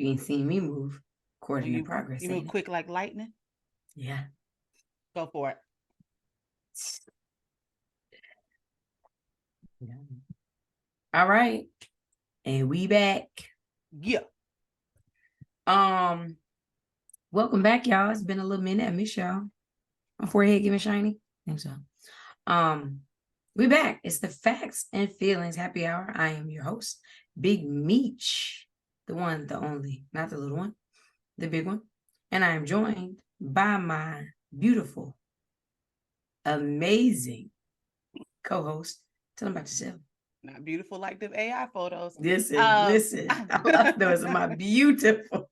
You ain't seen me move according to progress. You move quick like lightning? Yeah. Go for it. Yeah. All right. And we back. Yeah. Welcome back, y'all. It's been a little minute. I miss y'all. My forehead getting shiny. I think so. We back. It's the Facts and Feelings Happy Hour. I am your host, Big Meech, the one, the only, not the little one, the big one. And I am joined by my beautiful, amazing co-host. Tell them about yourself. Not beautiful like the AI photos. Listen, I love those. My beautiful.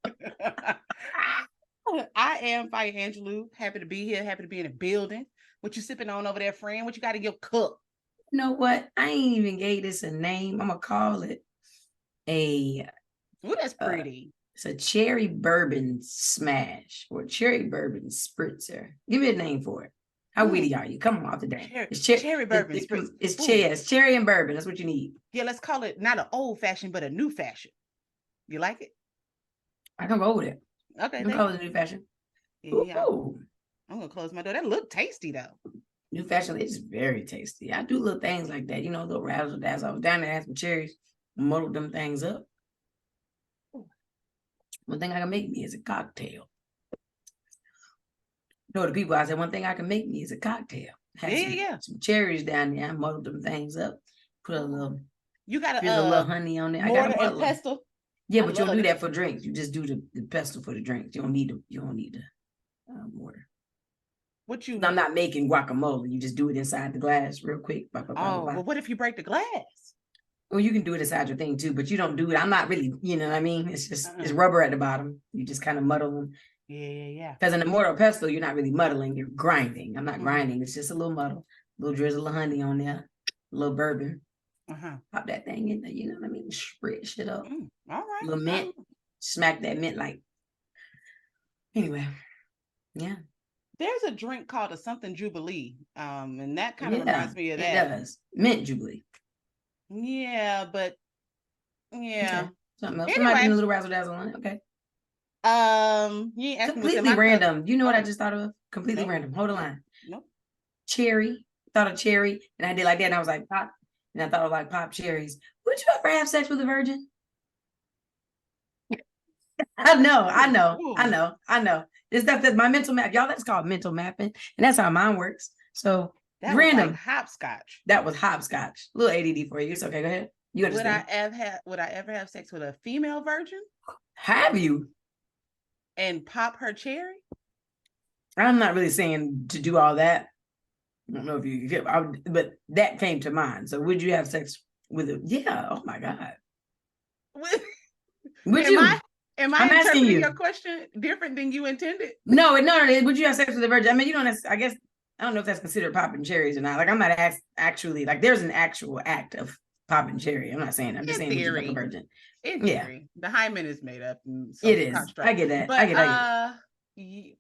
I am Fire Angelou. Happy to be here. Happy to be in the building. What you sipping on over there, friend? What you got in your cup? You know what? I ain't even gave this a name. I'm gonna call it that's pretty. It's a cherry bourbon smash or cherry bourbon spritzer. Give me a name for it. How witty are you? Come on off the day. It's cherry bourbon spritzer. It's cherry and bourbon. That's what you need. Yeah, let's call it not an old fashioned, but a new fashion. You like it? I can roll with it. Okay. You call it a new fashion. Yeah. I'm gonna close my door. That look tasty though. New fashion is very tasty. I do little things like that, little razzle dazzle. I was down there, had some cherries, muddled them things up. One thing I can make me is a cocktail. The people, I said, one thing I can make me is a cocktail. Some cherries down there. I muddled them things up. Put a little. You got a little honey on it. I got a pestle. Yeah, but you don't do that for drinks. You just do the pestle for the drinks. You don't need the mortar. I'm not making guacamole. You just do it inside the glass real quick. Well, what if you break the glass? Well, you can do it inside your thing too, but you don't do it. I'm not really, you know what I mean? It's just it's rubber at the bottom. You just kind of muddle them. Yeah. Because in the mortar pestle, you're not really muddling. You're grinding. I'm not grinding. It's just a little muddle, a little drizzle of honey on there, a little bourbon. Pop that thing in there. You know what I mean? Spread shit up. All right. A little mint. Smack that mint like. Anyway, yeah. There's a drink called a something Jubilee, and that kind of reminds me of that. It does. Mint Jubilee. Yeah, but yeah. Okay. Something else. Anyway. Somebody a little razzle dazzle on it. Okay. You ain't completely random. You know what I just thought of? Completely random. Hold the line. Nope. Cherry. Thought of cherry, and I did like that, and I was like pop, and I thought of like pop cherries. Would you ever have sex with a virgin? I know. It's that my mental map, y'all. That's called mental mapping, and that's how mine works. So that random was like hopscotch. That was hopscotch. A little ADD for you. It's okay. Go ahead. You understand? Would I ever have sex with a female virgin? Have you? And pop her cherry? I'm not really saying to do all that. I don't know if you, but that came to mind. So would you have sex with it? Yeah. Oh my God. Would you? Am I interpreting your question different than you intended? No. Would you have sex with a virgin? I mean, you don't have, I guess, I don't know if that's considered popping cherries or not. Like, I'm not actually, like, there's an actual act of popping cherry. I'm not saying, I'm just saying, would you fuck a virgin? In theory. The hymen is made up. It is. Construct. I get that. But, I get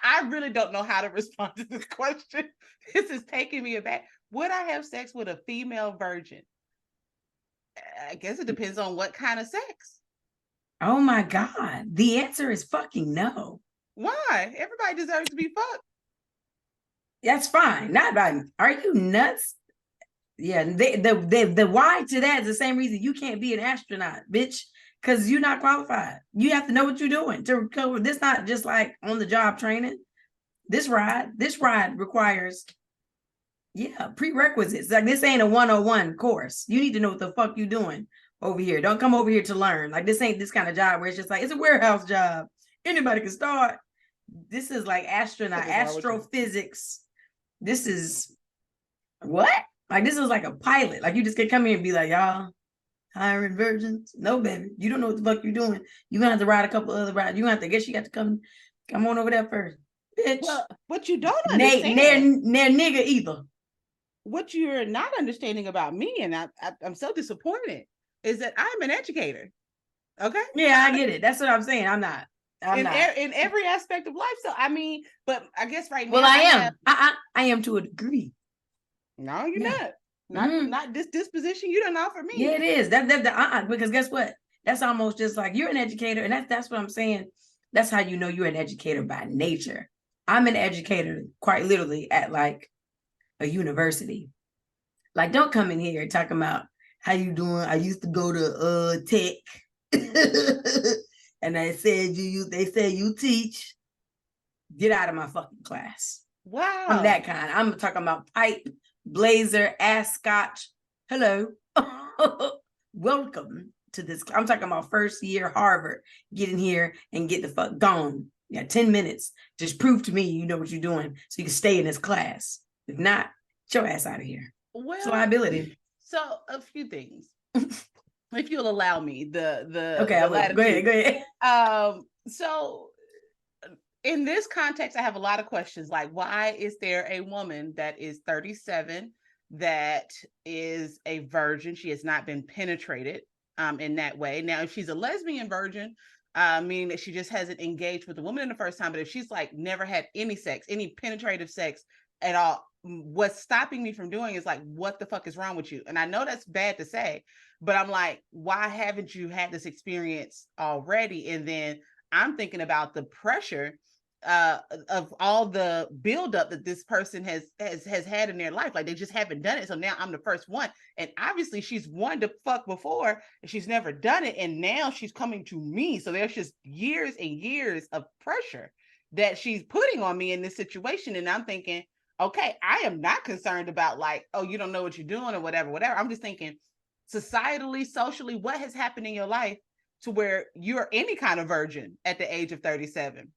I really don't know how to respond to this question. This is taking me aback. Would I have sex with a female virgin? I guess it depends on what kind of sex. Oh my God. The answer is fucking no. Why? Everybody deserves to be fucked. That's fine. Not by. Are you nuts? Yeah. The why to that is the same reason you can't be an astronaut, bitch. Because you're not qualified. You have to know what you're doing to recover. This not just like on the job training. This ride requires, prerequisites. Like, this ain't a 101 course. You need to know what the fuck you doing over here. Don't come over here to learn. Like, this ain't this kind of job where it's just like, it's a warehouse job. Anybody can start. This is like astrophysics. This is what? Like, this is like a pilot. Like, you just can come here and be like, y'all hiring virgins? No, baby. You don't know what the fuck you're doing. You're gonna have to ride a couple other rides. You gonna have to, guess you got to come on over there first. Bitch. Well, what you don't understand. They're nigga either. What you're not understanding about me, and I'm so disappointed, is that I'm an educator. Okay? Yeah, I get it. That's what I'm saying. I'm not. In every aspect of life. So, I mean, but I guess right now. Well, I am. I am to a degree. No, you're not. Not this disposition you done offer me. Yeah, it is. Because guess what? That's almost just like you're an educator, and that's what I'm saying. That's how you know you're an educator by nature. I'm an educator, quite literally, at like a university. Like, don't come in here talking about how you doing. I used to go to tech, and they said you teach. Get out of my fucking class. Wow. I'm that kind. I'm talking about pipe, blazer, ascotch. Hello. Welcome to this. I'm talking about first year Harvard. Get in here and get the fuck gone. Yeah, 10 minutes. Just prove to me you know what you're doing so you can stay in this class. If not, get your ass out of here. Well, it's a liability. So a few things. If you'll allow me, okay, the go ahead. So in this context, I have a lot of questions like, why is there a woman that is 37 that is a virgin? She has not been penetrated in that way. Now, if she's a lesbian virgin, meaning that she just hasn't engaged with a woman in the first time, but if she's like never had any sex, any penetrative sex at all, what's stopping me from doing is like, what the fuck is wrong with you? And I know that's bad to say, but I'm like, why haven't you had this experience already? And then I'm thinking about the pressure of all the buildup that this person has had in their life. Like, they just haven't done it. So now I'm the first one. And obviously she's wanted to fuck before and she's never done it. And now she's coming to me. So there's just years and years of pressure that she's putting on me in this situation. And I'm thinking, okay, I am not concerned about like, oh, you don't know what you're doing or whatever. I'm just thinking societally, socially, what has happened in your life to where you're any kind of virgin at the age of 37?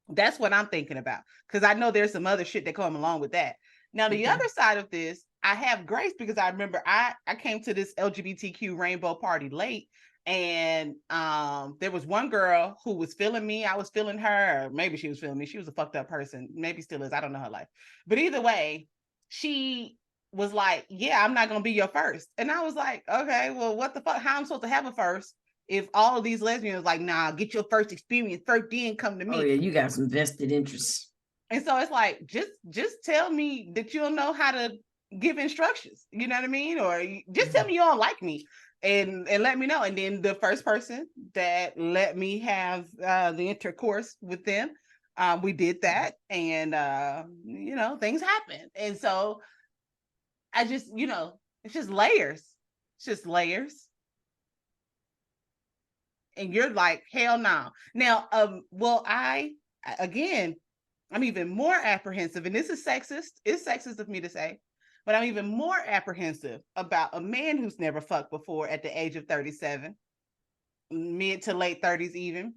That's what I'm thinking about, because I know there's some other shit that come along with that. Now, the other side of this, I have grace because I remember I came to this LGBTQ rainbow party late, and there was one girl who was feeling me. I was feeling her, or maybe she was feeling me. She was a fucked up person, maybe still is. I don't know her life, but either way, she was like, "Yeah, I'm not gonna be your first." And I was like, "Okay, well, what the fuck? How am I supposed to have a first if all of these lesbians like, nah, get your first experience first, then come to me?" Oh yeah, you got some vested interests. And so it's like, just tell me that you don't know how to give instructions. You know what I mean? Or just tell me you don't like me and let me know. And then the first person that let me have the intercourse with them, we did that, and things happen. And so I just, it's just layers. It's just layers. And you're like, hell no. Now, I'm even more apprehensive, and this is sexist. It's sexist of me to say, but I'm even more apprehensive about a man who's never fucked before at the age of 37, mid to late 30s even,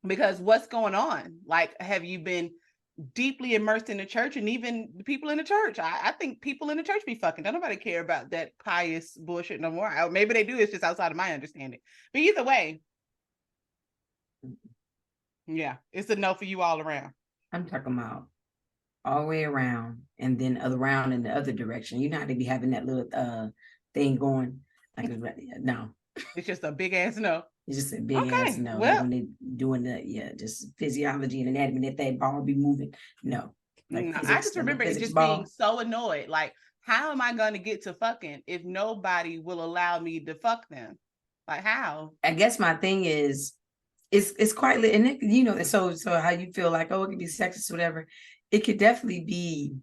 because what's going on? Like, have you been deeply immersed in the church? And even the people in the church, I think people in the church be fucking. Don't nobody care about that pious bullshit no more. Maybe they do. It's just outside of my understanding. But either way, yeah, it's a no for you all around. I'm talking about all the way around, and then around in the other direction. You know how they be having that little thing going. Like, no, it's just a big ass no. It's just a big ass no. Well, like when they doing just physiology and anatomy, that they ball be moving. No, like no, I just remember it just being so annoyed. Like, how am I going to get to fucking if nobody will allow me to fuck them? Like, how? I guess my thing is, it's quite lit, and it, so how you feel like, oh, it could be sexist, whatever. It could definitely be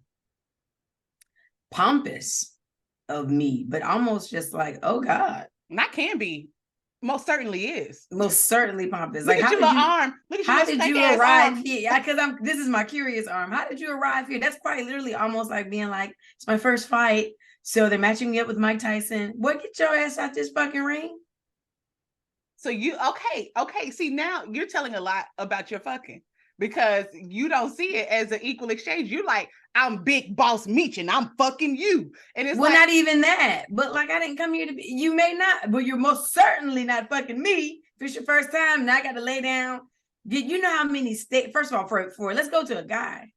pompous of me, but almost just like, oh God. And that can be, most certainly is. Most certainly pompous. Look like, at your little arm. Look at your how did you arrive arm. here? Because this is my curious arm. How did you arrive here? That's quite literally almost like being like, it's my first fight, so they're matching me up with Mike Tyson. What, get your ass out this fucking ring? So okay. See, now you're telling a lot about your fucking, because you don't see it as an equal exchange. You're like, I'm big boss Meech and I'm fucking you. And it's not even that. But like, I didn't come here to be, you may not, but you're most certainly not fucking me. If it's your first time and I got to lay down. Did you know how many first of all, for let's go to a guy.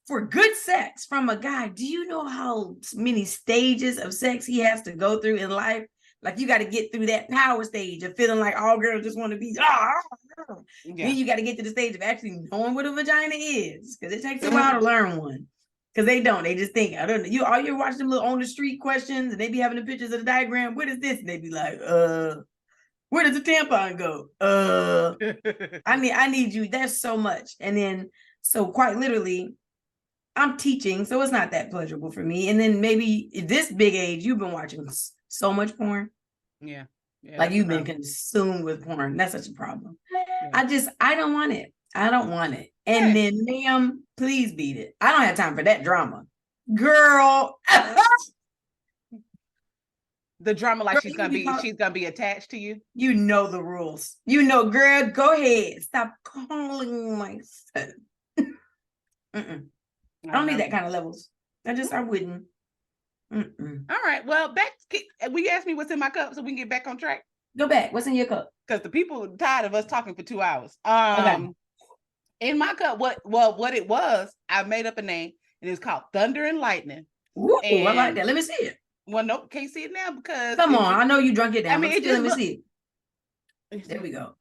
For good sex from a guy, do you know how many stages of sex he has to go through in life? Like, you got to get through that power stage of feeling like all girls just want to be. Yeah. Then you got to get to the stage of actually knowing what a vagina is, because it takes a while to learn one. Because they don't. They just think, I don't know. All you're watching them little on the street questions, and they be having the pictures of the diagram. What is this? And they be like, Where does the tampon go? I need you. There's so much. And then, so quite literally, I'm teaching, so it's not that pleasurable for me. And then maybe at this big age, you've been watching so much porn. Yeah. Like you've been consumed with porn. That's such a problem. Yeah. I don't want it. I don't want it. And then, ma'am, please beat it. I don't have time for that drama. Girl. The drama, like Girl, she's gonna be attached to you. You know the rules. You know, girl, go ahead. Stop calling my son. I don't need that kind of levels. I wouldn't. All right. Well, will you ask me what's in my cup so we can get back on track? Go back. What's in your cup? Because the people are tired of us talking for 2 hours. Okay. In my cup, what it was, I made up a name, and it's called Thunder and Lightning. Ooh, I like that. Let me see it. Well, nope, can't see it now because come on. I know you drunk it down. I mean, let me see it. There we go.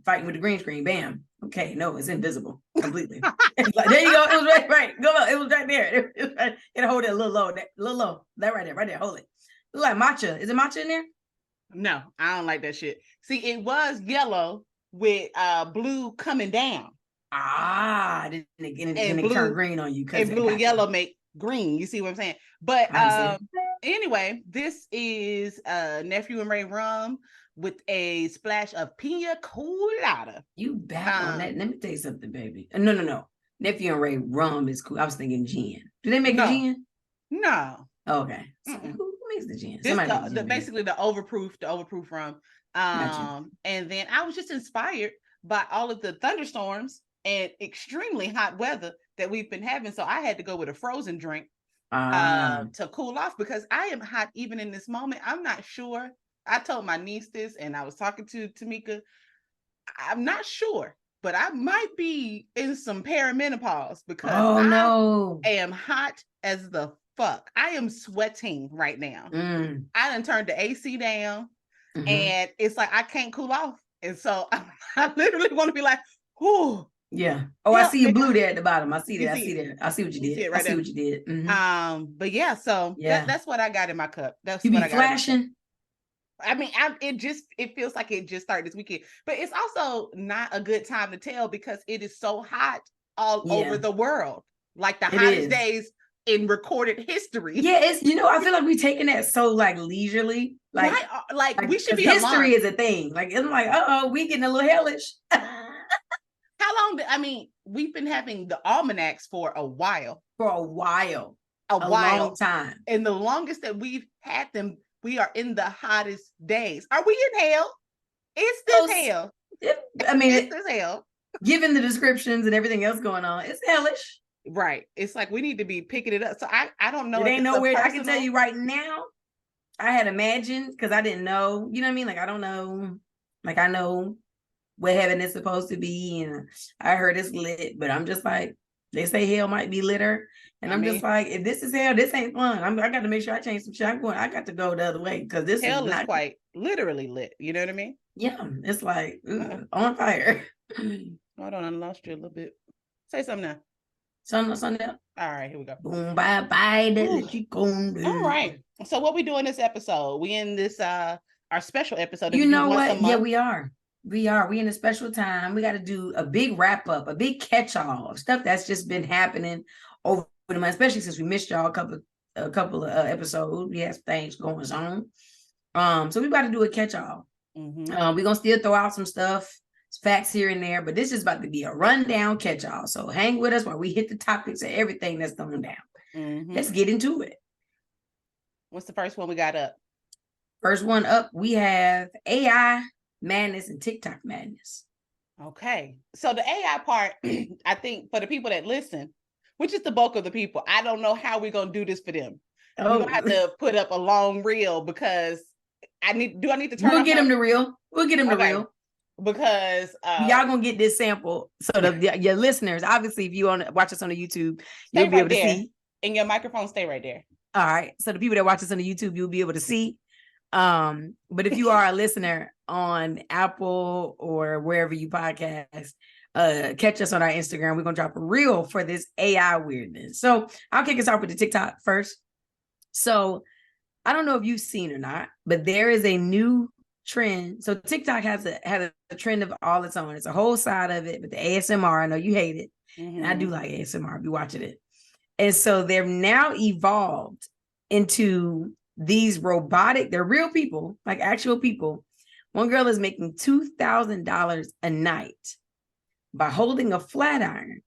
Fighting with the green screen. Bam. Okay, no, it's invisible completely. It's like, there you go. It was right. Go on. It was right there. It hold it a little low. That right there. Hold it. Look like matcha. Is it matcha in there? No, I don't like that shit. See, it was yellow with blue coming down. Then it turned green on you. And blue and yellow make green. You see what I'm saying? But anyway, this is Nephew and Ray rum with a splash of pina colada. You back on that? Let me tell you something, baby. No. Nephew and Ray rum is cool. I was thinking gin. Do they make a gin? No. Okay. So who makes the gin? Basically the overproof rum. And then I was just inspired by all of the thunderstorms and extremely hot weather that we've been having. So I had to go with a frozen drink to cool off because I am hot even in this moment. I'm not sure. I told my niece this and I was talking to Tamika. I'm not sure, but I might be in some perimenopause because I am hot as the fuck. I am sweating right now. I done turned the AC down and it's like I can't cool off. And so I literally want to be like, whoo. Yeah. Oh, I see you blue there at the bottom. I see that. I see what you did. I see what you did. But yeah, so that's what I got in my cup. That's you what be I got. Flashing. I mean, it feels like it just started this weekend, but it's also not a good time to tell because it is so hot all over the world. Like the hottest days in recorded history. Yeah, it's I feel like we're taking that so like leisurely. Like we should be history is a thing. Like it's like, we getting a little hellish. How long we've been having the almanacs for a while. A long time. And the longest that we've had them, we are in the hottest days. Are we in hell? It's this hell. It's this hell. Given the descriptions and everything else going on, it's hellish. Right. It's like we need to be picking it up. So I don't know. It ain't nowhere. I can tell you right now, I had imagined because I didn't know. You know what I mean? Like I don't know. Like I know what heaven is supposed to be, and I heard it's lit, but I'm just like, they say hell might be litter, and I'm just like, if this is hell, this ain't fun. I got to make sure I change some shit. I got to go the other way because this hell is quite literally lit. You know what I mean? Yeah, it's like on fire. Hold on, I lost you a little bit. Say something now. Something else. All right, here we go. Boom, bye. That you gonna do. All right. So what we doing this episode? We in this our special episode. You know what? Yeah, we are. We in a special time. We got to do a big wrap up, a big catch all of stuff that's just been happening over the month, especially since we missed y'all a couple of episodes. We have things going on. So we got to do a catch all. We're gonna still throw out some stuff, facts here and there, but this is about to be a rundown catch all. So hang with us while we hit the topics of everything that's going down. Let's get into it. What's the first one we got up? First one up, we have AI madness and TikTok madness. Okay. So the AI part, I think for the people that listen, which is the bulk of the people, I don't know how we're going to do this for them. We're going to have to put up a long reel because I need to turn We'll get them the reel. We'll get them the reel. Because y'all going to get this sample. So your listeners, obviously, if you watch us on the YouTube, you'll be able to see. And your microphone stay right there. All right. So the people that watch us on the YouTube, you'll be able to see. But if you are a listener on Apple or wherever you podcast, catch us on our Instagram. We're gonna drop a reel for this AI weirdness. So I'll kick us off with the TikTok first. So I don't know if you've seen or not, but there is a new trend. So TikTok has a trend of all its own. It's a whole side of it, but the ASMR, I know you hate it. And I do like ASMR. I'll be watching it. And so they're now evolved into these robotic, they're real people, like actual people. One girl is making $2,000 a night by holding a flat iron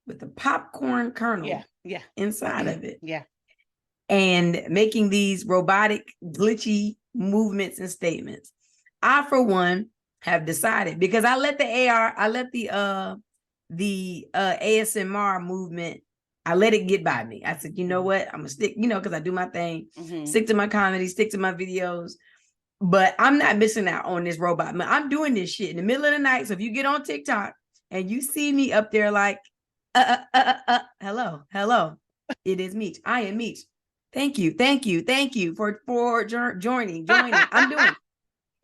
with a popcorn kernel inside of it. Yeah. And making these robotic, glitchy movements and statements. I, for one, have decided, because I let the ASMR movement, I let it get by me. I said, you know what? I'm gonna stick, because I do my thing, stick to my comedy, stick to my videos. But I'm not missing out on this robot. I'm doing this shit in the middle of the night. So if you get on TikTok and you see me up there like, hello, it is Meech. I am Meech. Thank you for joining. I'm doing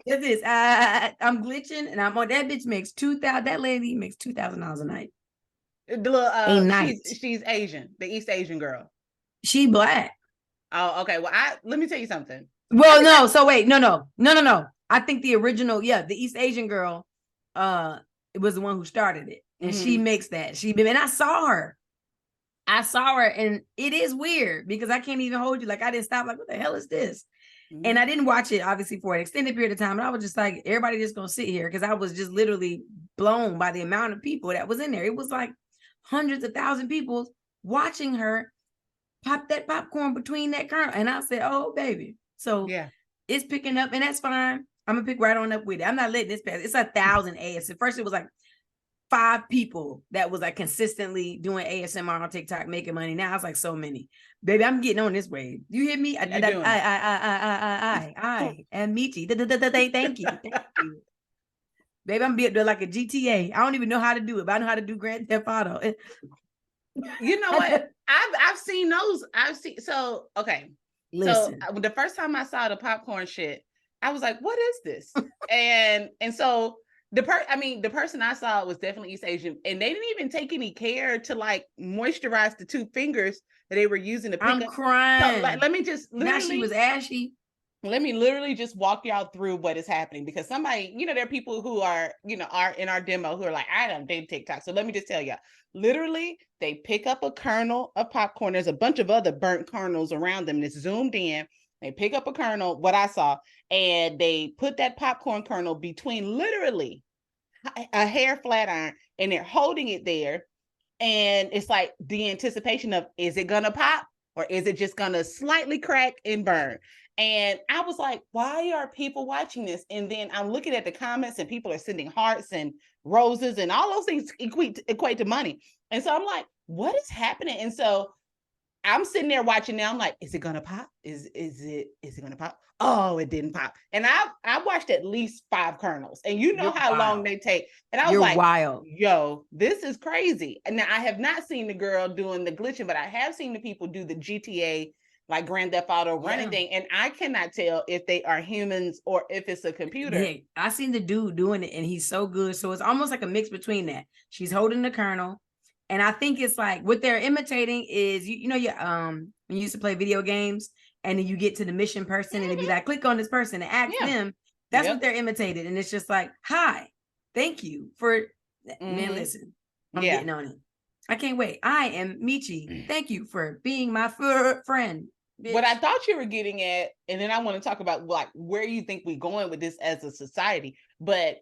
this. I'm glitching, and I'm on. That bitch makes $2,000. That lady makes $2,000 a night. A night. She's Asian, the East Asian girl. She Black. Oh, okay. Well, let me tell you something. Well, no. So wait, no. I think the original, the East Asian girl, it was the one who started it, and she makes that. And I saw her, and it is weird because I can't even hold you. Like, I didn't stop. Like, what the hell is this? And I didn't watch it obviously for an extended period of time. And I was just like, everybody just gonna sit here, because I was just literally blown by the amount of people that was in there. It was like hundreds of thousands of people watching her pop that popcorn between that kernel. And I said, oh, baby. So it's picking up, and that's fine. I'm gonna pick right on up with it. I'm not letting this pass. It's 1,000 AS. At first, it was like 5 people that was like consistently doing ASMR on TikTok, making money. Now it's like so many. Baby, I'm getting on this wave. You hear me? I am Michi. Thank you. Baby, I'm being like a GTA. I don't even know how to do it, but I know how to do Grand Theft Auto. You know what? I've seen those. So okay. Listen. So the first time I saw the popcorn shit, I was like, what is this? and so the person I saw was definitely East Asian, and they didn't even take any care to like moisturize the 2 fingers that they were using to pick up. I'm crying. So, let me just now she was ashy. Let me literally just walk y'all through what is happening, because somebody, there are people who are in our demo who are like, I don't do TikTok. So let me just tell y'all, literally, they pick up a kernel of popcorn. There's a bunch of other burnt kernels around them, and it's zoomed in. They pick up a kernel, what I saw, and they put that popcorn kernel between literally a hair flat iron, and they're holding it there. And it's like the anticipation of, is it gonna pop, or is it just gonna slightly crack and burn? And I was like, why are people watching this? And then I'm looking at the comments, and people are sending hearts and roses, and all those things equate to money. And so I'm like, what is happening? And so I'm sitting there watching now. I'm like, is it gonna pop? Is it gonna pop? Oh, it didn't pop. And I watched at least 5 kernels, and you know how long they take. And I was like, wild. Yo, this is crazy. And now I have not seen the girl doing the glitching, but I have seen the people do the GTA, like Grand Theft Auto running thing. And I cannot tell if they are humans or if it's a computer. Yeah, I seen the dude doing it, and he's so good. So it's almost like a mix between that. She's holding the kernel. And I think it's like what they're imitating is, when you used to play video games, and then you get to the mission person, and it'd be like, click on this person and ask them. That's what they're imitating. And it's just like, hi, thank you for, man, listen, I'm getting on it. I can't wait. I am Michi. Thank you for being my friend. Bitch. What I thought you were getting at, and then I want to talk about like where you think we're going with this as a society. But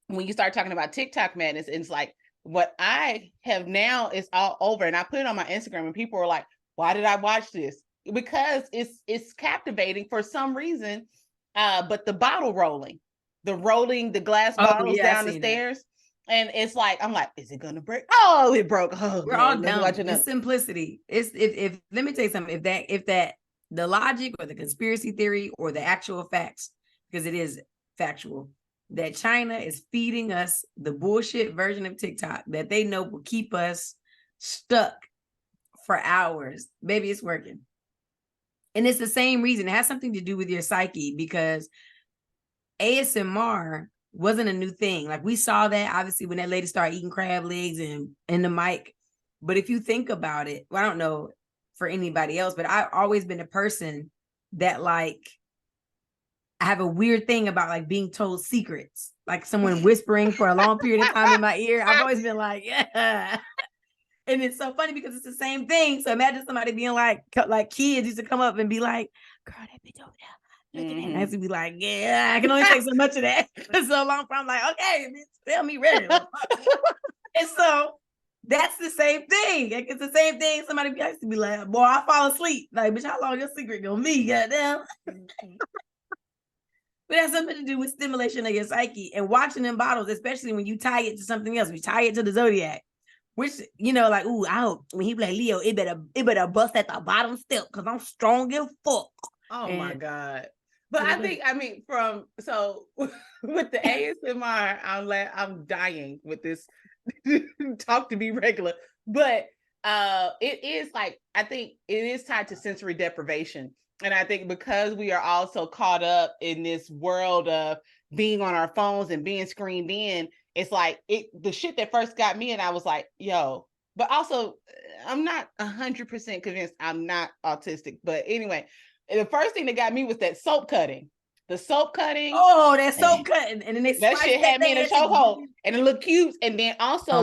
when you start talking about TikTok madness, it's like, what I have now is all over, and I put it on my Instagram, and people are like, why did I watch this? Because it's captivating for some reason. But the bottle rolling, the glass bottles down the stairs. And it's like, I'm like, is it gonna break? Oh, it broke. Oh, we're all dumb. It's simplicity. It's if let me tell you something. If that the logic or the conspiracy theory or the actual facts, because it is factual, that China is feeding us the bullshit version of TikTok that they know will keep us stuck for hours. Baby, it's working. And it's the same reason. It has something to do with your psyche, because ASMR wasn't a new thing. Like, we saw that obviously when that lady started eating crab legs and in the mic. But if you think about it, well, I don't know for anybody else, but I've always been a person that like I have a weird thing about like being told secrets, like someone whispering for a long period of time in my ear. I've always been like, yeah. And it's so funny because it's the same thing. So imagine somebody being like kids used to come up and be like, girl, that bitch over there. Look at that. And I used to be like, yeah, I can only take so much of that for so long. I'm like, okay, bitch, tell me regular. And so that's the same thing. Like, it's the same thing. Somebody used to be like, boy, I fall asleep. Like, bitch, how long your secret gonna be? Goddamn. But it has something to do with stimulation of your psyche and watching them bottles, especially when you tie it to something else. You tie it to the zodiac, which, you know, like, ooh, I hope when he be like, Leo, it better bust at the bottom step because I'm strong as fuck. Oh my God. But I think, I mean, with the ASMR, I'm dying with this talk to be regular. But it is like, I think it is tied to sensory deprivation. And I think because we are all so caught up in this world of being on our phones and being screened in, it's like the shit that first got me, and I was like, yo, but also I'm not 100% convinced I'm not autistic. But anyway, the first thing that got me was that soap cutting. The soap cutting. Oh, that soap cutting. And then that shit had me in a chokehold. And the little cubes. And then also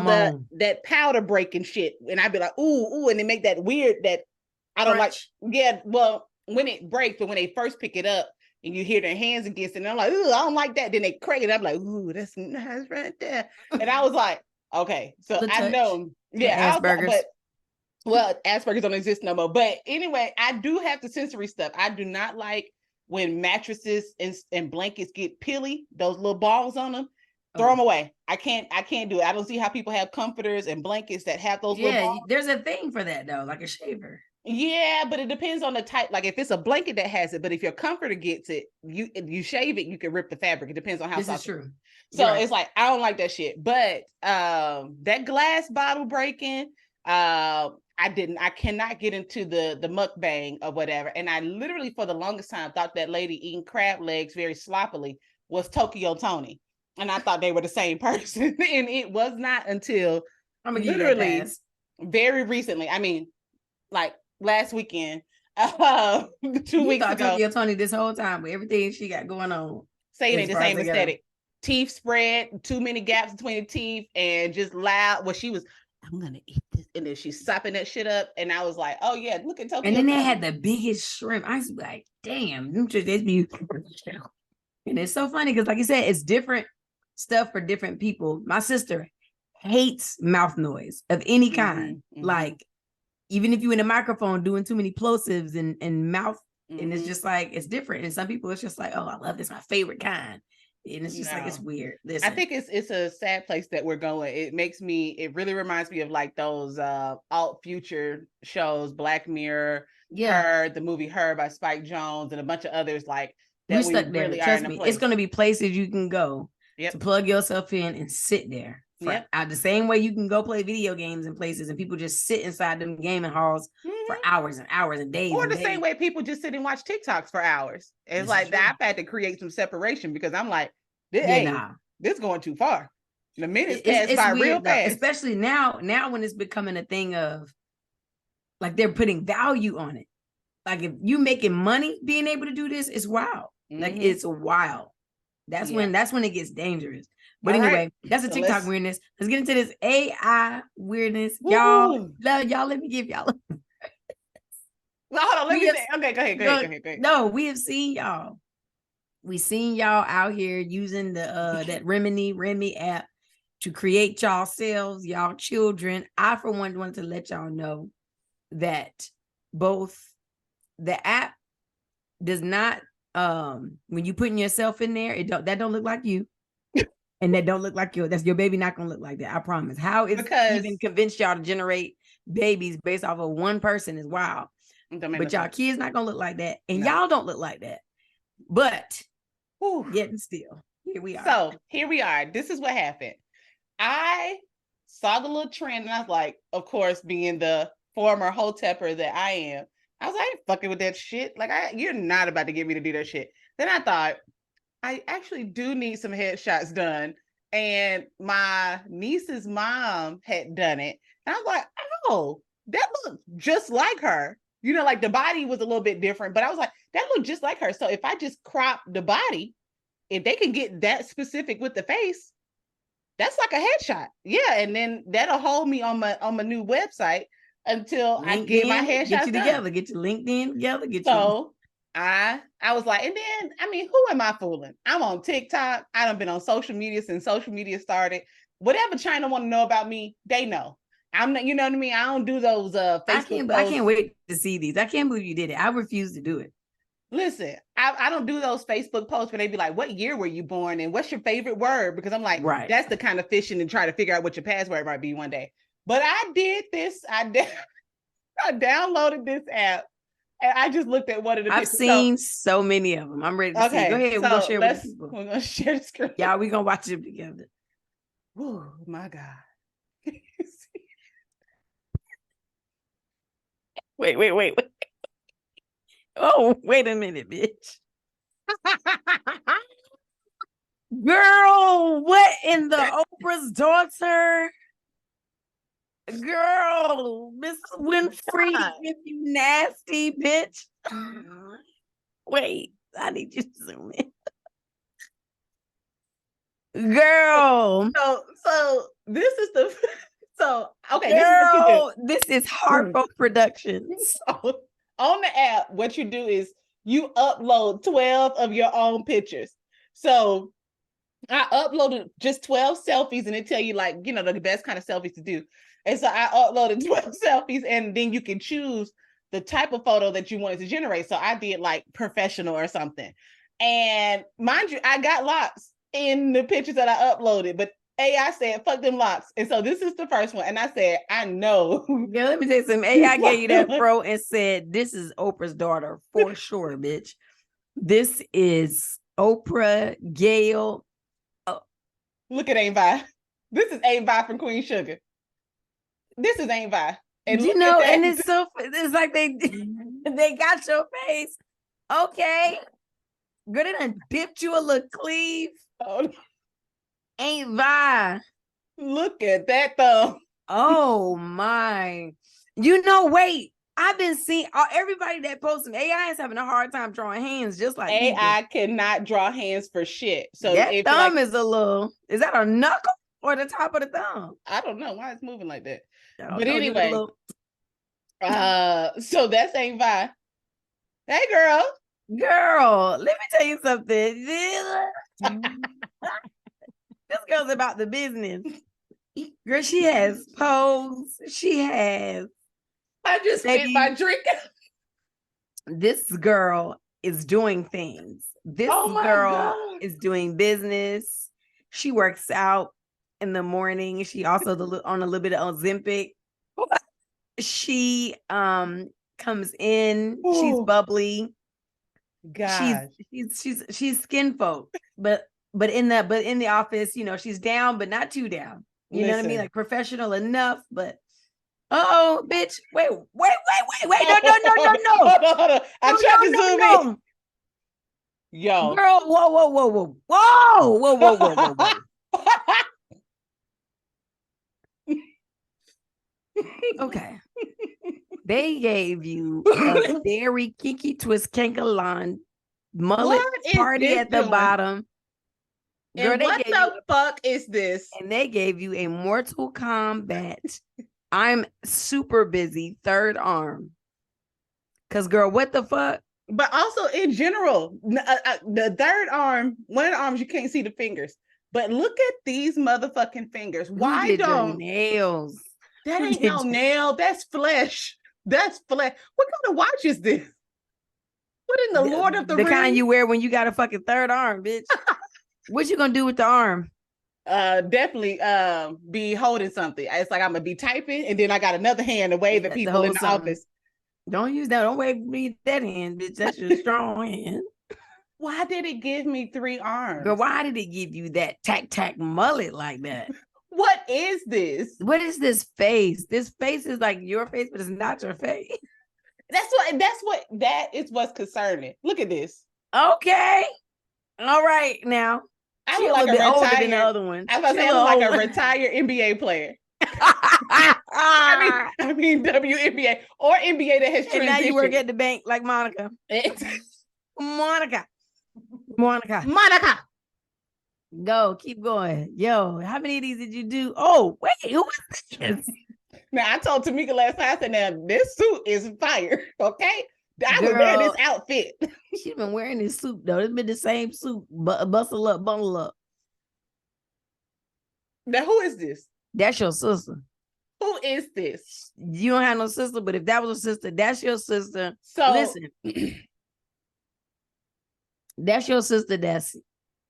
that powder breaking shit. And I'd be like, ooh, and they make that weird that I don't like. Yeah, well, when it breaks, but when they first pick it up and you hear their hands against it, and I'm like, ooh, I don't like that. Then they crack it up like, ooh, that's nice right there. And I was like, okay, so I know. Yeah, Asperger's. Asperger's don't exist no more. But anyway, I do have the sensory stuff. I do not like when mattresses and blankets get pilly, those little balls on them. Throw them away. I can't do it. I don't see how people have comforters and blankets that have those little balls. There's a thing for that though, like a shaver. Yeah, but it depends on the type. Like if it's a blanket that has it, but if your comforter gets it, you shave it, you can rip the fabric. It depends on how soft. This is true. So it's like, I don't like that shit. But that glass bottle breaking, I cannot get into the mukbang or whatever. And I literally for the longest time thought that lady eating crab legs very sloppily was Tokyo Tony. And I thought they were the same person. And it was not until literally very recently. I mean, like last weekend, 2 weeks ago. Tokyo Tony this whole time with everything she got going on. Saying it the same aesthetic. Teeth spread, too many gaps between the teeth, and just loud. Well, she was, I'm gonna eat this, and then she's sopping that shit up, and I was like, oh yeah, look at Tokyo. And then they had the biggest shrimp. I was like, damn, they be. And it's so funny because, like you said, it's different stuff for different people. My sister hates mouth noise of any kind, like. Even if you in a microphone doing too many plosives and mouth, and it's just like, it's different. And some people, it's just like, oh, I love this, my favorite kind. And it's just like, it's weird. Listen. I think it's a sad place that we're going. It really reminds me of like those alt future shows, Black Mirror, Her, the movie Her by Spike Jonze, and a bunch of others like that. We stuck there. Really trust me, it's going to be places you can go to plug yourself in and sit there. The same way you can go play video games in places and people just sit inside them gaming halls for hours and hours and days. Or the same way people just sit and watch TikToks for hours. It's like I've had to create some separation because I'm like, this is going too far. The minutes pass by real fast. Especially now when it's becoming a thing of like they're putting value on it. Like if you making money being able to do this, it's wild. Like it's wild. That's when it gets dangerous. But anyway, that's a TikTok weirdness. Let's get into this AI weirdness. Y'all, let me give y'all. Well, hold on, let me say. Okay, go ahead. No, we have seen y'all. We seen y'all out here using the that Remy app to create y'all selves, y'all children. I for one wanted to let y'all know that both the app does not when you putting yourself in there, that don't look like you. And that don't look like that's your baby not gonna look like that. I promise. How it's even convinced y'all to generate babies based off of one person is wild. But y'all kids not gonna look like that. And y'all don't look like that. But getting still, here we are. So here we are. This is what happened. I saw the little trend and I was like, of course, being the former hotepper that I am, I was like, I ain't fucking with that shit. Like, you're not about to get me to do that shit. Then I thought, I actually do need some headshots done. And my niece's mom had done it. And I was like, oh, that looks just like her. You know, like the body was a little bit different, but I was like, that looked just like her. So if I just crop the body, if they can get that specific with the face, that's like a headshot. Yeah, and then that'll hold me on my new website until I get my headshot get you done. together, get your LinkedIn together, get so I was like, and then I mean, who am I fooling? I'm on TikTok. I done been on social media since social media started. Whatever China want to know about me, they know. I'm not, you know what I mean? I don't do those Facebook I posts. can't wait to see these. I can't believe you did it. I refuse to do it. Listen, I don't do those Facebook posts where they be like, what year were you born and what's your favorite word? Because I'm like, right. That's the kind of fishing and try to figure out what your password might be one day. But I did this. I downloaded this app and I just looked at one of the I've pictures. seen so many of them. I'm ready to see. Go ahead. So we're going to share with people. We're going to share the screen. Yeah, we're going to watch them together. Oh, my God. Wait. Oh, wait a minute, bitch. Girl, what in the Oprah's daughter? Girl, Miss Winfrey, if you nasty bitch. Wait, I need you to zoom in. Girl. So this is the okay. Girl, this is Harpo Productions. So, on the app, what you do is you upload 12 of your own pictures. So I uploaded just 12 selfies and it tell you like, you know, the best kind of selfies to do. And so I uploaded 12 selfies and then you can choose the type of photo that you wanted to generate. So I did like professional or something. And mind you, I got locks in the pictures that I uploaded, but AI said, fuck them locks. And so this is the first one. And I said, I know. Yeah, let me tell you something. AI gave you that pro and said, this is Oprah's daughter for sure, bitch. This is Oprah, Gail. Look at Ain't Vi. This is Ain't Vi from Queen Sugar. This is Ain't Vi. And you know, and it's like they got your face. Okay. Good, they done dipped you a little cleave. Oh, Ain't Vi. Look at that though. Oh my. You know, wait. I've been seeing everybody that posts AI is having a hard time drawing hands, just like AI cannot draw hands for shit. So that thumb is a little. Is that a knuckle or the top of the thumb? I don't know why it's moving like that. But know, anyway, so that's Ain't Vi. Hey, girl, let me tell you something. This girl's about the business. Girl, she has pose. She has. I just spit my drink. This girl is doing things. This girl is doing business. She works out in the morning. She also on a little bit of Ozempic. She comes in. Ooh. She's bubbly. God, she's skin folk, but in the office, you know, she's down, but not too down. You know what I mean? Like professional enough, but oh, bitch! Wait! No! Hold on. I tried to zoom in. Yo, girl! Whoa! Okay. They gave you a very kinky twist kankalon mullet party at the bottom. Girl, and what the fuck is this? And they gave you a Mortal Kombat. I'm super busy third arm. Cause girl, what the fuck? But also in general, the third arm, one of the arms you can't see the fingers. But look at these motherfucking fingers. Why don't nails? That ain't no nail. That's flesh. That's flesh. What kind of watch is this? What in the Lord of the Rings? The kind you wear when you got a fucking third arm, bitch. What you gonna do with the arm? Definitely be holding something. It's like I'm gonna be typing, and then I got another hand to wave at people in the office. Don't use that. Don't wave me that hand, bitch. That's your strong hand. Why did it give me 3 arms? Girl, why did it give you that tack mullet like that? What is this? What is this face? This face is like your face, but it's not your face. That is what's concerning. Look at this. Okay. All right. Now I look like a retired, older than the other one. I was like a retired NBA player. I mean WNBA or NBA that has transitioned. And now you work at the bank like Monica. Monica. Go, keep going. Yo, how many of these did you do? Oh, wait, who is this? Now, I told Tamika last time, I said, now, this suit is fire, okay? I would wear Girl, this outfit. She's been wearing this suit, though. It's been the same suit. Bustle up, bundle up. Now, who is this? That's your sister. Who is this? You don't have no sister, but if that was a sister, that's your sister. So, listen, that's your sister.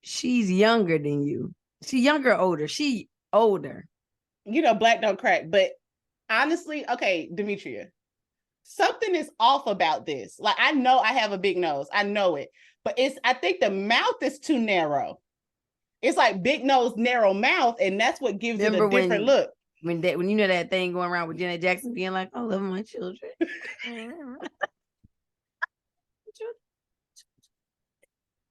She's younger than you. She younger or older? She older. You know, black don't crack, but honestly, okay, Demetria, something is off about this. Like, I know I have a big nose. I know it. But I think the mouth is too narrow. It's like big nose, narrow mouth, and that's what gives it a different look. When you know that thing going around with Janet Jackson being like, I love my children.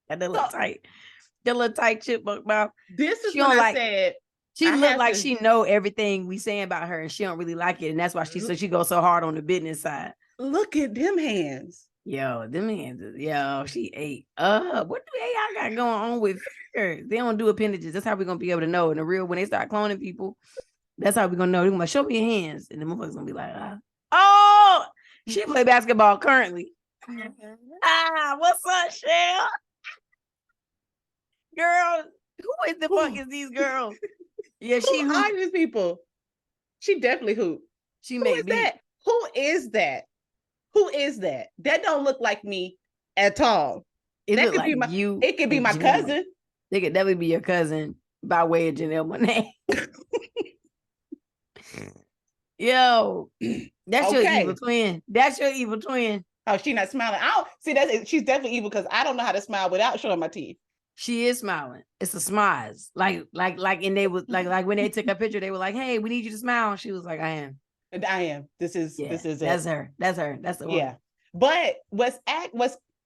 And the little tight chipmunk mouth. This is what I said. She looked like she know everything we saying about her, and she don't really like it, and that's why she goes so hard on the business side. Look at them hands. Yo, them hands. Yo, she ate. What do AI got going on with her? They don't do appendages. That's how we're gonna be able to know. In the real, when they start cloning people, that's how we're gonna know. They're gonna show me your hands, and the motherfuckers gonna be like, oh, she play basketball currently. What's up, Shell? Girl, who is the fuck is these girls? Yeah, who are these people? She definitely hoop. Who is that? Who is that? Who is that? That don't look like me at all. It that could like be my, you. It could be my cousin. They could definitely be your cousin by way of Janelle Monáe. Yo, that's your evil twin. That's your evil twin. Oh, she not smiling. I don't see she's definitely evil because I don't know how to smile without showing my teeth. She is smiling. It's a smize. And they was like when they took a picture, they were like, "Hey, we need you to smile." She was like, "I am. I am. This is it. That's her. That's her. That's the one." Yeah. But what's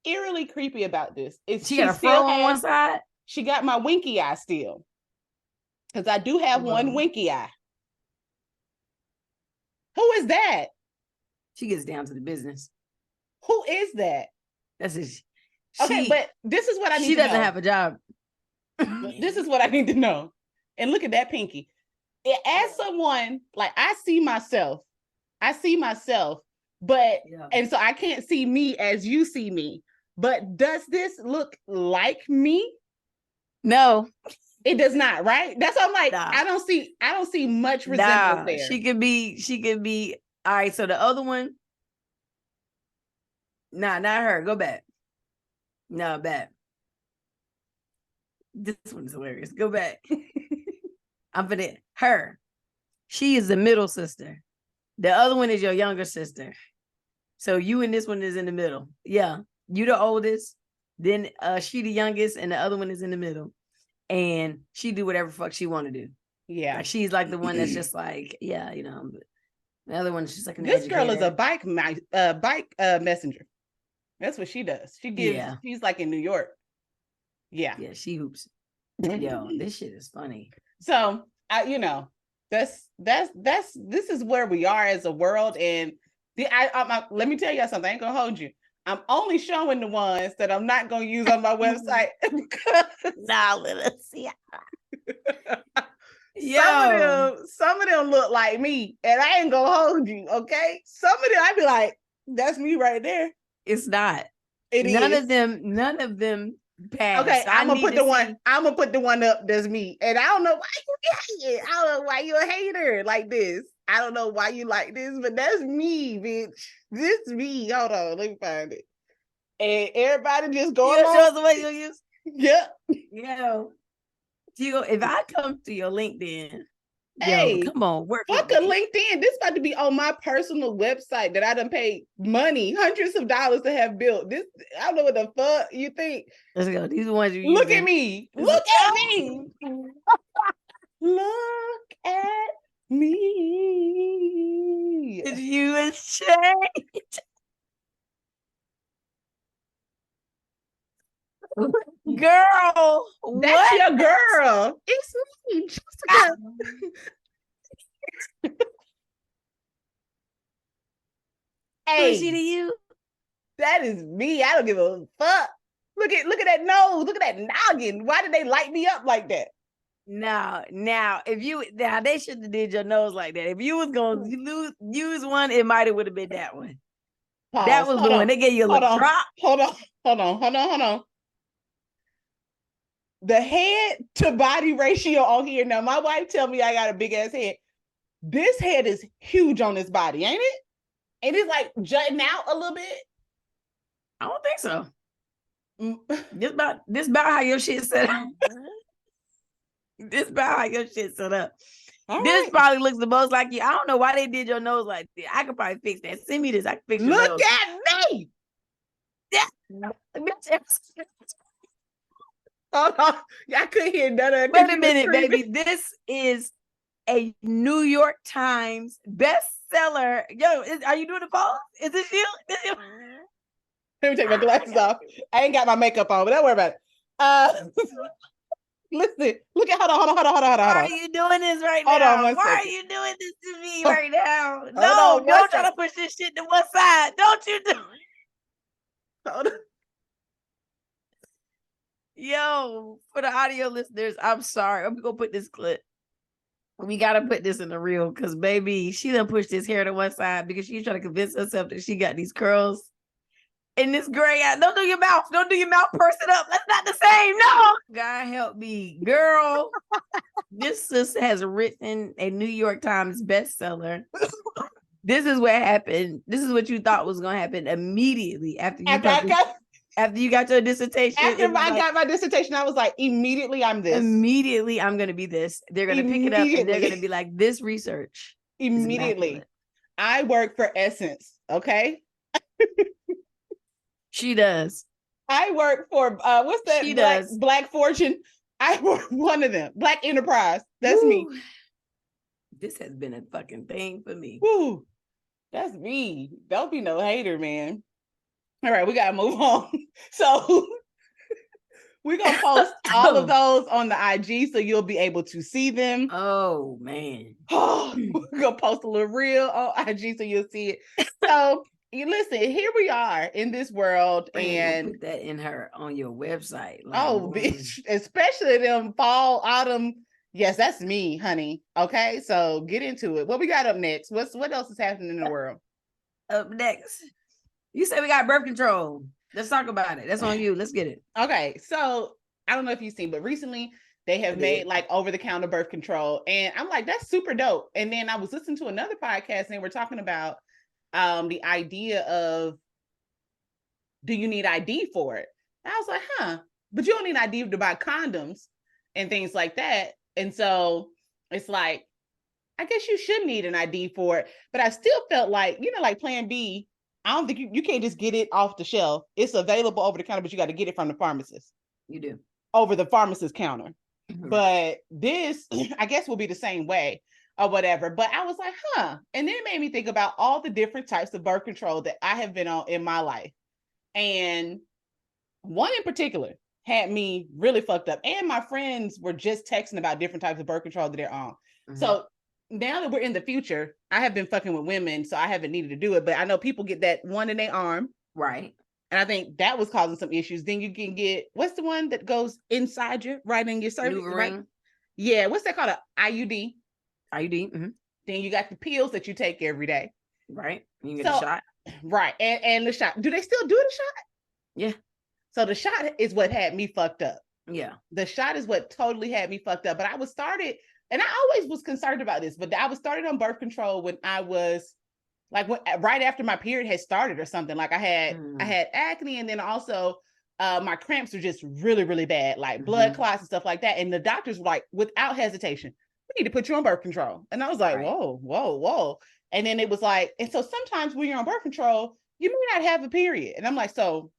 eerily creepy about this is she got a fro on one side. She got my winky eye still. Because I do have one winky eye. Who is that? She gets down to the business. Who is that? That's it. Okay, but this is what I need to know. She doesn't have a job. This is what I need to know. And look at that pinky. As someone, like I see myself, but, and so I can't see me as you see me, but does this look like me? No. It does not, right? That's what I'm like, nah. I don't see much resemblance there. She could be, all right, so the other one, not her, go back. No, back. This one's hilarious. Go back. I'm for that. Her. She is the middle sister. The other one is your younger sister. So you and this one is in the middle. Yeah. You the oldest. Then she the youngest, and the other one is in the middle. And she do whatever fuck she want to do. Yeah. Like she's like the one that's just like, yeah, you know. But the other one is just like an This educator. girl is a bike messenger. That's what she does. She gives. She's like in New York. Yeah. Yeah, she hoops. Yo, this shit is funny. So this is where we are as a world, and let me tell you something. I ain't gonna hold you. I'm only showing the ones that I'm not gonna use on my website. Now let us see. Some of them look like me, and I ain't gonna hold you. Okay, some of them I be like, that's me right there. It's not. None of them pass. Okay, I'm gonna put the one up that's me. And I don't know why you hate it. I don't know why you a hater like this. I don't know why you like this, but that's me, bitch. This is me. Hold on, let me find it. And everybody just go along. Show us the way you use. Yep. If I come to your LinkedIn, hey, come on, work. Fuck a LinkedIn. This about to be on my personal website that I done paid money, hundreds of dollars to have built. This, I don't know what the fuck you think. Let's go. These are the ones you look at me. Look at me. Look at me. It's you and Shay. Girl, that's your girl. It's me, Jessica. Pushy to you? That is me. I don't give a fuck. Look at that nose. Look at that noggin. Why did they light me up like that? Now, they shouldn't have did your nose like that. If you was gonna use one, it might have would have been that one. Pause. That was the one. They gave you a little drop. Hold on. The head to body ratio on here. Now, my wife tell me I got a big ass head. This head is huge on this body, ain't it? And it's like jutting out a little bit. I don't think so. This about how your shit set up. This about how your shit set up. This probably looks the most like you. I don't know why they did your nose like that. I could probably fix that. Send me this. I can fix your nose. Look at me. Hold on. I couldn't hear none of it. Wait a minute, baby. This is a New York Times bestseller. Yo, are you doing the pause? Is this you? Let me take my glasses off. I ain't got my makeup on, but don't worry about it. Listen, look at hold on. Why are you doing this right now? Why are you doing this to me right now? No, don't try to push this shit to one side. Don't you do it. Hold on. Yo, for the audio listeners, I'm sorry. I'm gonna put this clip. We gotta put this in the reel because baby, she done pushed this hair to one side because she's trying to convince herself that she got these curls. In this gray out. Don't do your mouth. Don't do your mouth. Purse it up. That's not the same. No. God help me. Girl, this sister has written a New York Times bestseller. This is what happened. This is what you thought was going to happen immediately after you got your dissertation. After I got my dissertation, I was like, immediately I'm this. Immediately I'm going to be this. They're going to pick it up and they're going to be like, this research. Immediately. I work for Essence. Okay. She does. I work for what's that? She does. Black Fortune. I work one of them. Black Enterprise. That's me. This has been a fucking thing for me. Woo. That's me. Don't be no hater, man. All right, we gotta move on. So we're gonna post all of those on the IG so you'll be able to see them. Oh man. We're gonna post a little reel on IG so you'll see it. So you listen, here we are in this world, and put that on your website. Like, bitch, especially them fall, autumn. Yes, that's me, honey. Okay, so get into it. What we got up next? What else is happening in the world? Up next, you say we got birth control. Let's talk about it. That's on you. Let's get it. Okay, so I don't know if you've seen, but recently they have made like over-the-counter birth control, and I'm like, that's super dope. And then I was listening to another podcast, and they were talking about the idea of, do you need ID for it? And I was like, but you don't need ID to buy condoms and things like that. And so it's like, I guess you should need an ID for it. But I still felt like, like Plan B, I don't think you can't just get it off the shelf. It's available over the counter, but you got to get it from the pharmacist. You do. Over the pharmacist counter. Mm-hmm. But this, I guess, will be the same way. Or whatever. But I was like, and then it made me think about all the different types of birth control that I have been on in my life. And one in particular had me really fucked up. And my friends were just texting about different types of birth control that they're on. Mm-hmm. So now that we're in the future, I have been fucking with women, so I haven't needed to do it. But I know people get that one in their arm. Right. And I think that was causing some issues. Then you can get, what's the one that goes inside you, right in your cervix? Right? Yeah, what's that called? An IUD. IUD. Mm-hmm. Then you got the pills that you take every day. Right. You get a shot. Right. And the shot. Do they still do the shot? Yeah. So the shot is what had me fucked up. Yeah. The shot is what totally had me fucked up. But I was started, and I always was concerned about this, but I was started on birth control when I was like, right after my period had started or something. Like I had acne, and then also my cramps were just really, really bad, like blood clots and stuff like that. And the doctors were like, without hesitation, we need to put you on birth control. And I was like, whoa. And then it was like, and so sometimes when you're on birth control, you may not have a period. And I'm like, so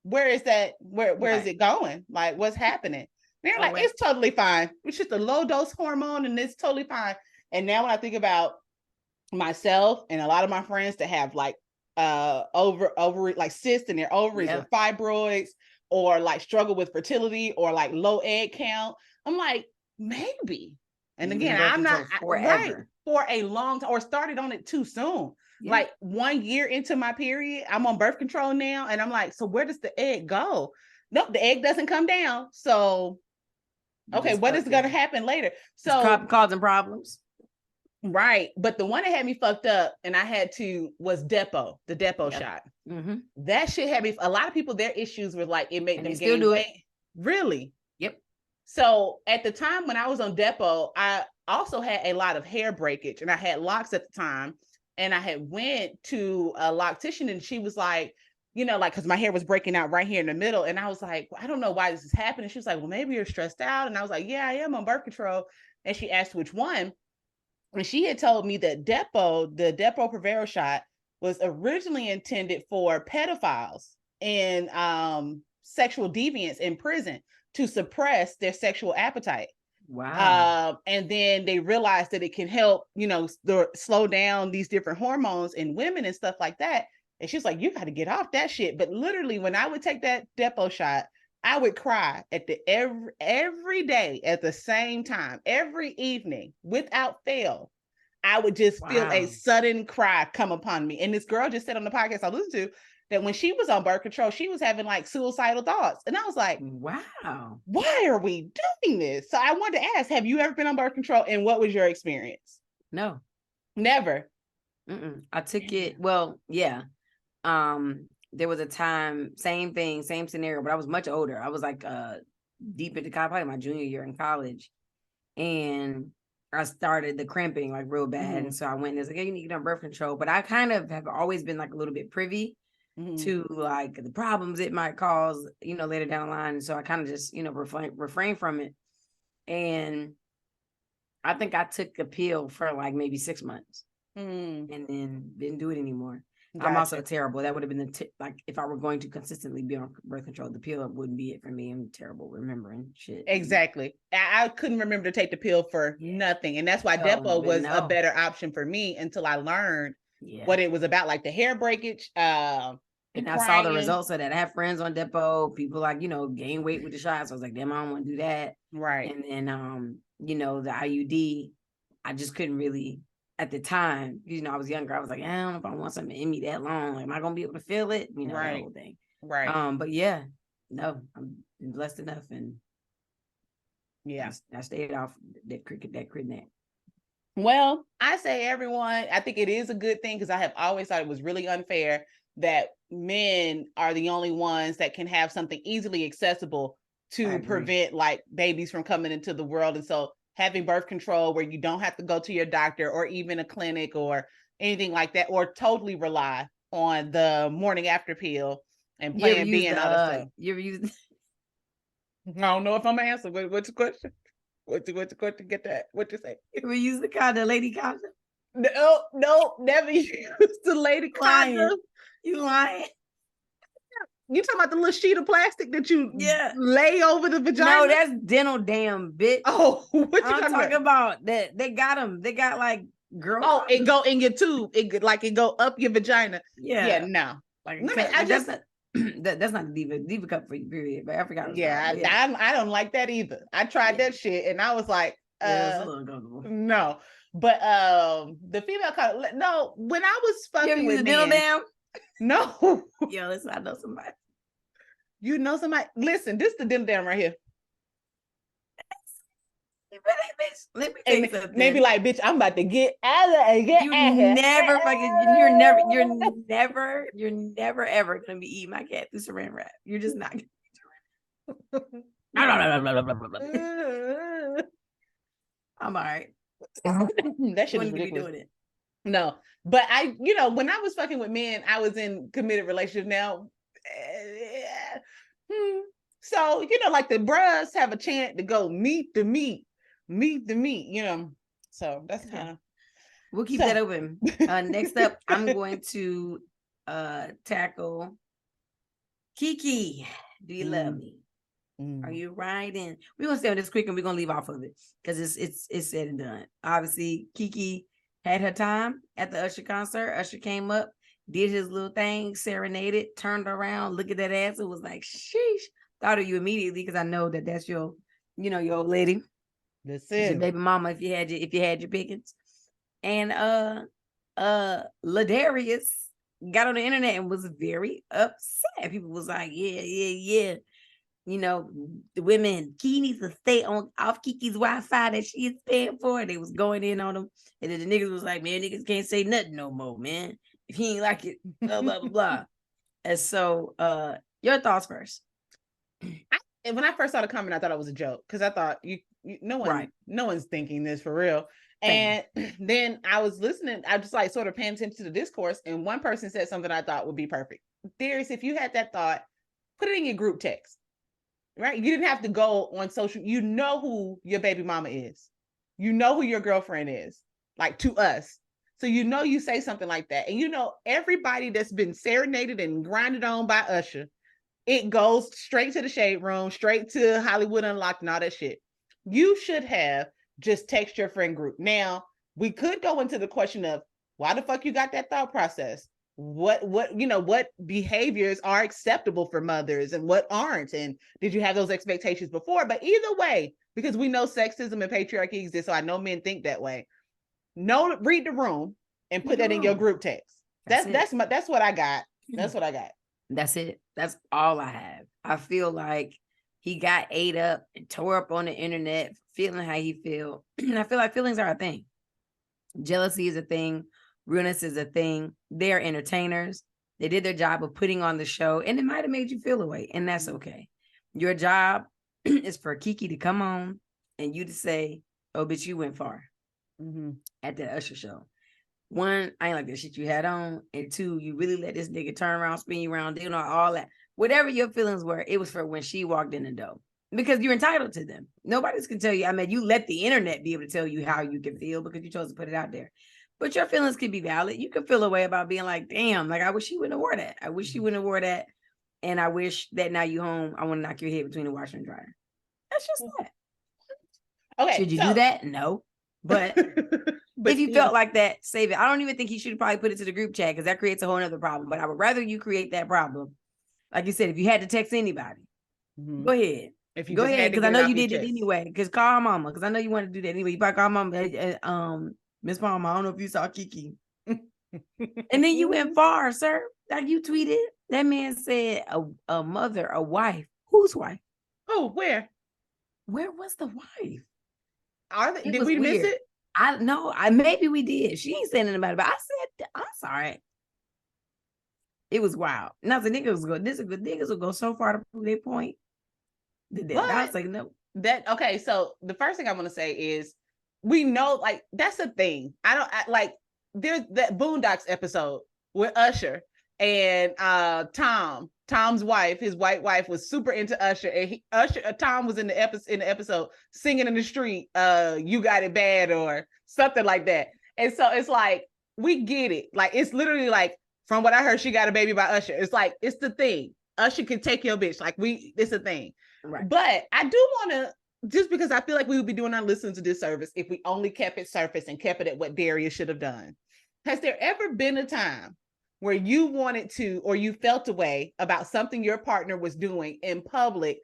where is that? Where is it going? Like, what's happening? And they're like, it's totally fine. It's just a low dose hormone and it's totally fine. And now when I think about myself and a lot of my friends that have like ovary, like cysts in their ovaries or fibroids, or like struggle with fertility or like low egg count, I'm like, maybe. And again, I'm not right for a long time, or started on it too soon. Yeah. Like 1 year into my period, I'm on birth control now. And I'm like, so where does the egg go? Nope, the egg doesn't come down. So, okay, what is going to happen later? So, causing problems. Right. But the one that had me fucked up and I had to was the depot shot. Mm-hmm. That shit had me. A lot of people, their issues were like, it made And them they still gain do weight. it. Really? Yep. So at the time when I was on depot, I also had a lot of hair breakage and I had locks at the time. And I had went to a loctician and she was like, you know, like, cause my hair was breaking out right here in the middle. And I was like, well, I don't know why this is happening. She was like, well, maybe you're stressed out. And I was like, yeah, I am on birth control. And she asked which one. And she had told me that the Depo-Provera shot was originally intended for pedophiles and sexual deviants in prison to suppress their sexual appetite. Wow. And then they realized that it can help, you know, slow down these different hormones in women and stuff like that. And she's like, you got to get off that shit. But literally, when I would take that Depo shot, I would cry at the every day at the same time, every evening without fail. I would just feel a sudden cry come upon me. And this girl just said on the podcast I listened to that when she was on birth control, she was having like suicidal thoughts. And I was like, wow, why are we doing this? So I wanted to ask, have you ever been on birth control and what was your experience? No. Never. I took it. Well, yeah. There was a time, same thing, same scenario, but I was much older. I was like deep into college, probably my junior year in college. And I started the cramping like real bad. And so I went and was like, hey, you need to get on birth control. But I kind of have always been like a little bit privy to like the problems it might cause, you know, later down the line. And so I kind of just, you know, refrain from it. And I think I took a pill for like maybe 6 months and then didn't do it anymore. Gotcha. I'm also terrible. That would have been the like if I were going to consistently be on birth control, the pill wouldn't be it for me. I'm terrible remembering shit. Exactly. I couldn't remember to take the pill for nothing. And that's why Depo was a better option for me until I learned what it was about, like the hair breakage. And I saw the results of that. I have friends on Depo, people like, you know, gain weight with the shots. So I was like, damn, I don't want to do that. Right. And then you know, the IUD, I just couldn't really. At the time, you know, I was younger. I was like, I don't know if I want something in me that long. Like, am I gonna be able to feel it? You know, that whole thing. Right. But yeah, no, I'm blessed enough, and I stayed off that cricket. Well, I say everyone. I think it is a good thing because I have always thought it was really unfair that men are the only ones that can have something easily accessible to prevent like babies from coming into the world, and so. Having birth control where you don't have to go to your doctor or even a clinic or anything like that, or totally rely on the morning after pill and Plan B and all that stuff. You ever use? I don't know if I'm answering. What's the question? What's the question? Get that? What you say? You ever use the condom, lady condom? No, never used the lady condom. You lying? You talking about the little sheet of plastic that you lay over the vagina? No, that's dental dam, bitch. Oh, what you I'm talking about? That they got them. They got like girl. Oh, it go in your tube. It go up your vagina. Yeah, no. Like that's not the diva cup for you, period. But I forgot. Yeah, I don't like that either. I tried that shit and I was like, it's a little uncomfortable. No, but the female condom. No, when I was fucking with the dental dam. No. Yo, listen, I know somebody. You know somebody? Listen, this is the dental dam right here. Let me tell you something. Maybe like, bitch, I'm about to get out of here. You're never ever gonna be eating my cat through saran wrap. You're just not gonna. I'm all right. That shit is ridiculous. Doing it. No, but when I was fucking with men, I was in committed relationship now. So, like the bros have a chance to go meet the meat, so that's kind of. We'll keep that open. Next up, I'm going to tackle Kiki. Do you love me? Are you riding? We're gonna stay on this quick and we're gonna leave off of it because it's said and done. Obviously, Kiki had her time at the Usher concert. Usher came up, did his little thing, serenaded, turned around, looked at that ass, and was like, sheesh. Thought of you immediately because I know that's your, your old lady. That's it. Your baby mama if you had your pickings. And Ladarius got on the internet and was very upset. People was like, yeah. You know, the women, Kiki needs to stay off Kiki's Wi-Fi that she is paying for. They was going in on them. And then the niggas was like, man, niggas can't say nothing no more, man. If he ain't like it, blah, blah, blah, blah. And so your thoughts first. And when I first saw the comment, I thought it was a joke because I thought no one's thinking this for real. And then I was listening, I just like sort of paying attention to the discourse, and one person said something I thought would be perfect. Darius, if you had that thought, put it in your group text, right? You didn't have to go on social. You know who your baby mama is. You know who your girlfriend is, like to us. So you say something like that, and everybody that's been serenaded and grinded on by Usher, it goes straight to the shade room, straight to Hollywood Unlocked and all that shit. You should have just text your friend group. Now, we could go into the question of why the fuck you got that thought process? What behaviors are acceptable for mothers and what aren't? And did you have those expectations before? But either way, because we know sexism and patriarchy exists, so I know men think that way. Read the room and put that in your group text. That's what I got. That's what I got. That's it. That's all I have. I feel like he got ate up and tore up on the internet, feeling how he feel. And I feel like feelings are a thing. Jealousy is a thing. Realness is a thing. They're entertainers. They did their job of putting on the show, and it might have made you feel away, and that's okay. Your job is for Kiki to come on and you to say, oh, bitch, you went far at that Usher show. One, I ain't like the shit you had on. And two, you really let this nigga turn around, spin you around, doing all that. Whatever your feelings were, it was for when she walked in the door. Because you're entitled to them. Nobody's can tell you. I mean, you let the internet be able to tell you how you can feel because you chose to put it out there. But your feelings can be valid. You can feel a way about being like, damn, like I wish she wouldn't have wore that. I wish she wouldn't have wore that. And I wish that now you home, I want to knock your head between the washer and dryer. That's just that. Okay. Should you do that? No. But if you felt like that, save it. I don't even think he should probably put it to the group chat because that creates a whole other problem. But I would rather you create that problem. Like you said, if you had to text anybody, go ahead. If you go ahead, because I know you did it anyway. Because call mama, because I know you wanted to do that anyway. You probably call mama, Miss Mama, I don't know if you saw Kiki. And then you went far, sir. Like you tweeted, that man said a mother, a wife. Whose wife? Oh, where? Where was the wife? Did we miss it? I know. Maybe we did. She ain't saying anything about it, but I said, I'm sorry. It was wild. Now the niggas will go so far to prove their point. I was like, no. Okay, so the first thing I want to say is we know, like, that's a thing. There's that Boondocks episode with Usher and Tom's wife, his white wife, was super into Usher, and Tom was in the episode singing in the street, "You Got It Bad" or something like that. And so it's like, we get it. Like, it's literally like, from what I heard, she got a baby by Usher. It's like, it's the thing. Usher can take your bitch. Like, it's a thing. Right. But I do want to, just because I feel like we would be doing our listeners a disservice if we only kept it surface and kept it at what Darius should have done. Has there ever been a time where you wanted to, or you felt a way about something your partner was doing in public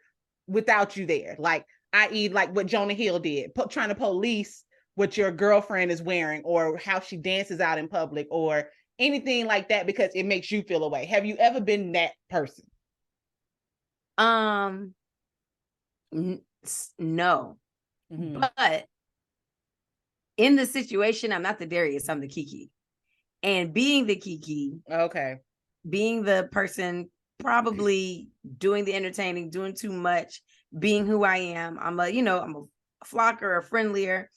without you there? Like, i.e., like what Jonah Hill did, trying to police what your girlfriend is wearing or how she dances out in public or anything like that because it makes you feel a way. Have you ever been that person? No. But in the situation, I'm not the Darius, I'm the Kiki. And being the Kiki, being the person probably doing the entertaining, doing too much, being who I am, I'm a flocker, a friendlier.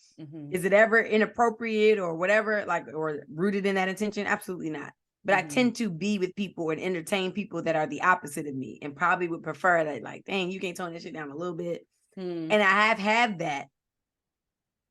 Is it ever inappropriate or whatever, like, or rooted in that intention? Absolutely not. But I tend to be with people and entertain people that are the opposite of me and probably would prefer that, like, dang, you can't tone that shit down a little bit. And I have had that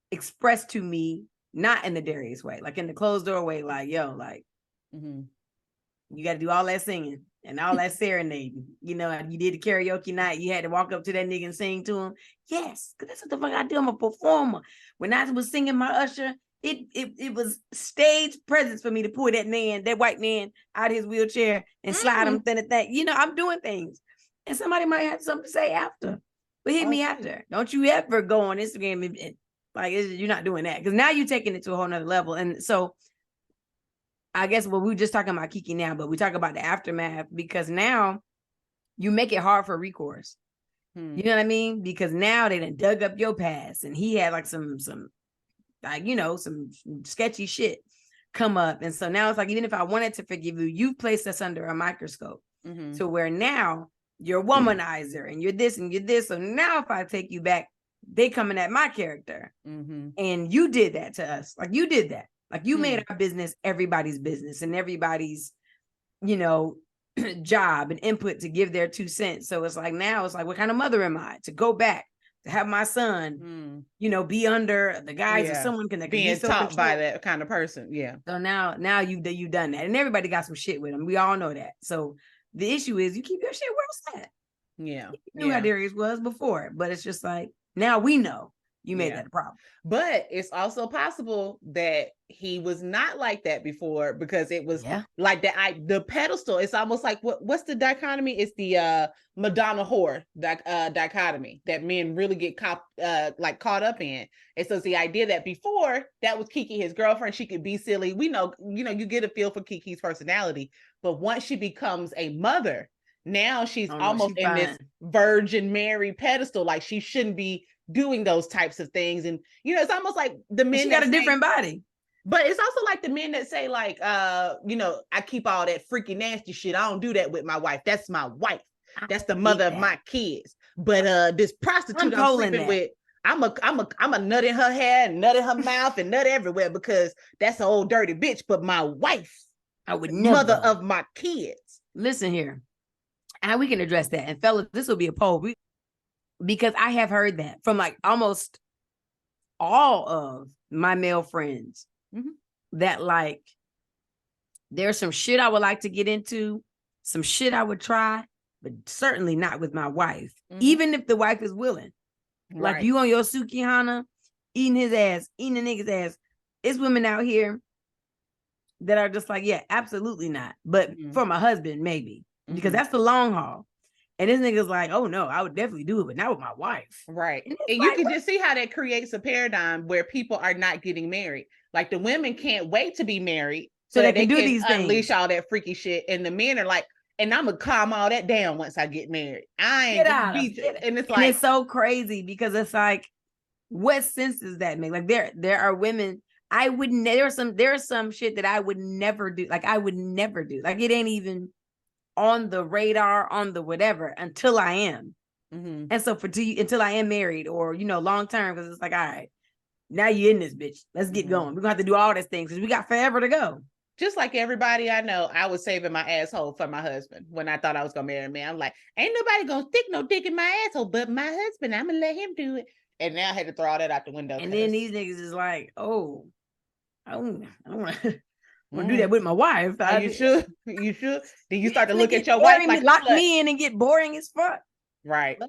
expressed to me, not in the Darius way, like in the closed door way, like, yo, like, you got to do all that singing and all that serenading. You did the karaoke night. You had to walk up to that nigga and sing to him. Yes, because that's what the fuck I do. I'm a performer. When I was singing my Usher, it was stage presence for me to pull that white man out of his wheelchair and slide him thin at that. I'm doing things. And somebody might have something to say after. But hit me after. Don't you ever go on Instagram and like, you're not doing that. Because now you're taking it to a whole nother level. And so I guess we were just talking about Kiki now, but we talk about the aftermath because now you make it hard for recourse. You know what I mean? Because now they done dug up your past, and he had like some like, you know, some sketchy shit come up. And so now it's like, even if I wanted to forgive you, you've placed us under a microscope to where now you're a womanizer and you're this and you're this. So now if I take you back, they coming at my character. And you did that to us. Like you did that. Like you made our business everybody's business and everybody's, you know, job and input to give their 2 cents. So it's like, now it's like, what kind of mother am I to go back to have my son, you know, be under the guise of someone that can being be so taught by controlled. that kind of person. Yeah. So now you've done that, and everybody got some shit with them. We all know that. So the issue is you keep your shit where it's at. Yeah. You knew how Darius was before, but it's just like, now we know you made that a problem. But it's also possible that he was not like that before, because it was like the pedestal. It's almost like what's the dichotomy? It's the Madonna whore dichotomy that men really get caught up in. And so it's the idea that before that was Kiki, his girlfriend, she could be silly. We know, you get a feel for Kiki's personality, but once she becomes a mother, now she's almost in this Virgin Mary pedestal, like she shouldn't be doing those types of things. And it's almost like the men she got a different body, but it's also like the men that say like I keep all that freaky nasty shit. I don't do that with my wife. That's my wife. That's the mother of my kids. But this prostitute I'm sleeping with, I'm a nut in her hair and nut in her mouth and nut everywhere, because that's an old dirty bitch. But my wife, I would never. Mother of my kids. Listen here, and we can address that. And fellas, this will be a poll. Because I have heard that from like almost all of my male friends, that like there's some shit I would like to get into, some shit I would try, but certainly not with my wife, even if the wife is willing. Right. Like you on your Sukihana, eating his ass, eating the nigga's ass. It's women out here that are just like, yeah, absolutely not. But for my husband, maybe, because that's the long haul. And this nigga's like, oh no, I would definitely do it, but not with my wife. Right. And you can just see how that creates a paradigm where people are not getting married. Like the women can't wait to be married so they can do these things, unleash all that freaky shit. And the men are like, and I'm gonna calm all that down once I get married. I ain't gonna be. And it's like, and it's so crazy because it's like, what sense does that make? Like there are women I would never. There's some shit that I would never do. Like I would never do. Like it ain't even on the radar, on the whatever, until I am. And so until I am married or, long term, because it's like, all right, now you're in this bitch. Let's get going. We're going to have to do all these things because we got forever to go. Just like everybody I know, I was saving my asshole for my husband when I thought I was going to marry a man. I'm like, ain't nobody going to stick no dick in my asshole but my husband. I'm going to let him do it. And now I had to throw all that out the window. And then these niggas is like, oh, I don't want to. do that with my wife. You should. You should. Then you start to look at your wife like, lock me in and get boring as fuck. Right.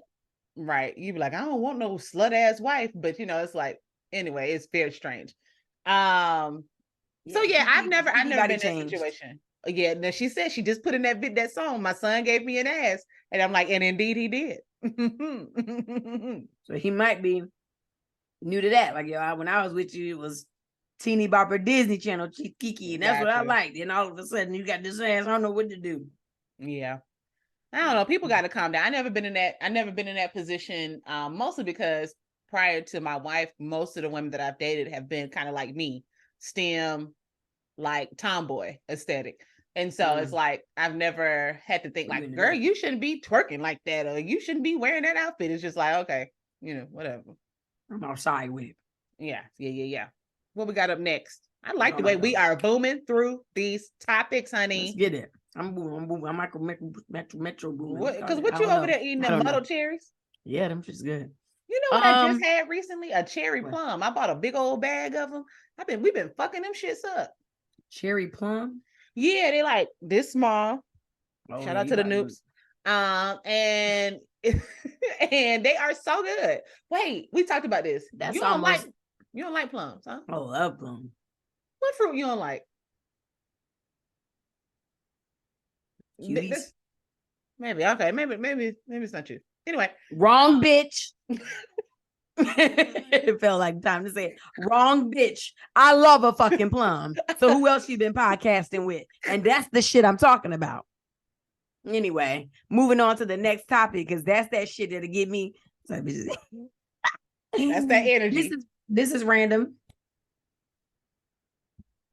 You be like, I don't want no slut ass wife, but it's like, anyway, it's very strange. So yeah, I've never been in that situation. Yeah, now she said she just put in that song. My son gave me an ass, and I'm like, and indeed he did. So he might be new to that. Like, when I was with you, it was Teeny Bopper Disney Channel Kiki, and that's what I liked. And all of a sudden, you got this ass. I don't know what to do. Yeah, I don't know. People got to calm down. I never been in that position. Mostly because prior to my wife, most of the women that I've dated have been kind of like me, STEM, like tomboy aesthetic. And so it's like I've never had to think like, girl, you shouldn't be twerking like that, or you shouldn't be wearing that outfit. It's just like, okay, whatever. I'm outside with it. Yeah. What we got up next? I like the way we are booming through these topics, honey. Let's get it. I'm booming. I'm metro booming. Because what you over there eating them muddled cherries? Yeah, them just good. You know what I just had recently? A cherry plum. I bought a big old bag of them. We've been fucking them shits up. Cherry plum? Yeah, they like this small. Shout out to the noobs. And and they are so good. Wait, we talked about this. You don't like plums, huh? I love plums. What fruit you don't like? Maybe. Okay. Maybe it's not you. Anyway. Wrong, bitch. It felt like time to say it. Wrong bitch. I love a fucking plum. So who else you been podcasting with? And that's the shit I'm talking about. Anyway, moving on to the next topic, because that's that shit that'll get me. That's that energy. This is random.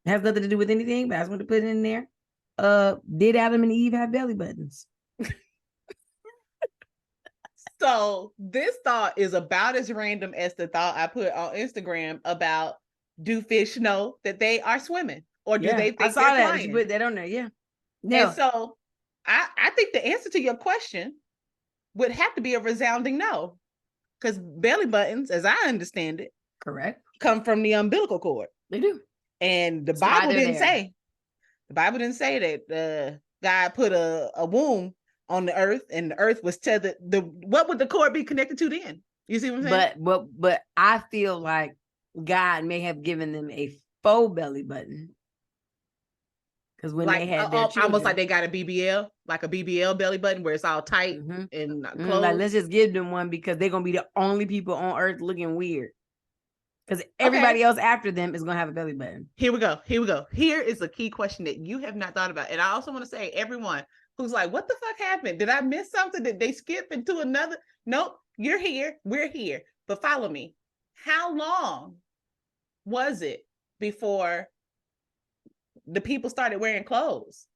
It has nothing to do with anything, but I just want to put it in there. Did Adam and Eve have belly buttons? So this thought is about as random as the thought I put on Instagram about, do fish know that they are swimming, or do they think I saw they're that? flying? You put that on there, yeah. And so I think the answer to your question would have to be a resounding no, because belly buttons, as I understand it, correct, come from the umbilical cord. They do, and the Bible didn't say. The Bible didn't say that God put a womb on the earth, and the earth was tethered. What would the cord be connected to then? You see what I'm saying? But I feel like God may have given them a faux belly button, because when they had their children, almost like they got a BBL, like a BBL belly button where it's all tight and closed. Like, let's just give them one because they're gonna be the only people on earth looking weird. Because everybody else after them is gonna have a belly button. Here we go. Here is a key question that you have not thought about, and I also want to say, everyone who's like, "What the fuck happened? Did I miss something? Did they skip into another?" Nope. You're here. We're here. But follow me. How long was it before the people started wearing clothes?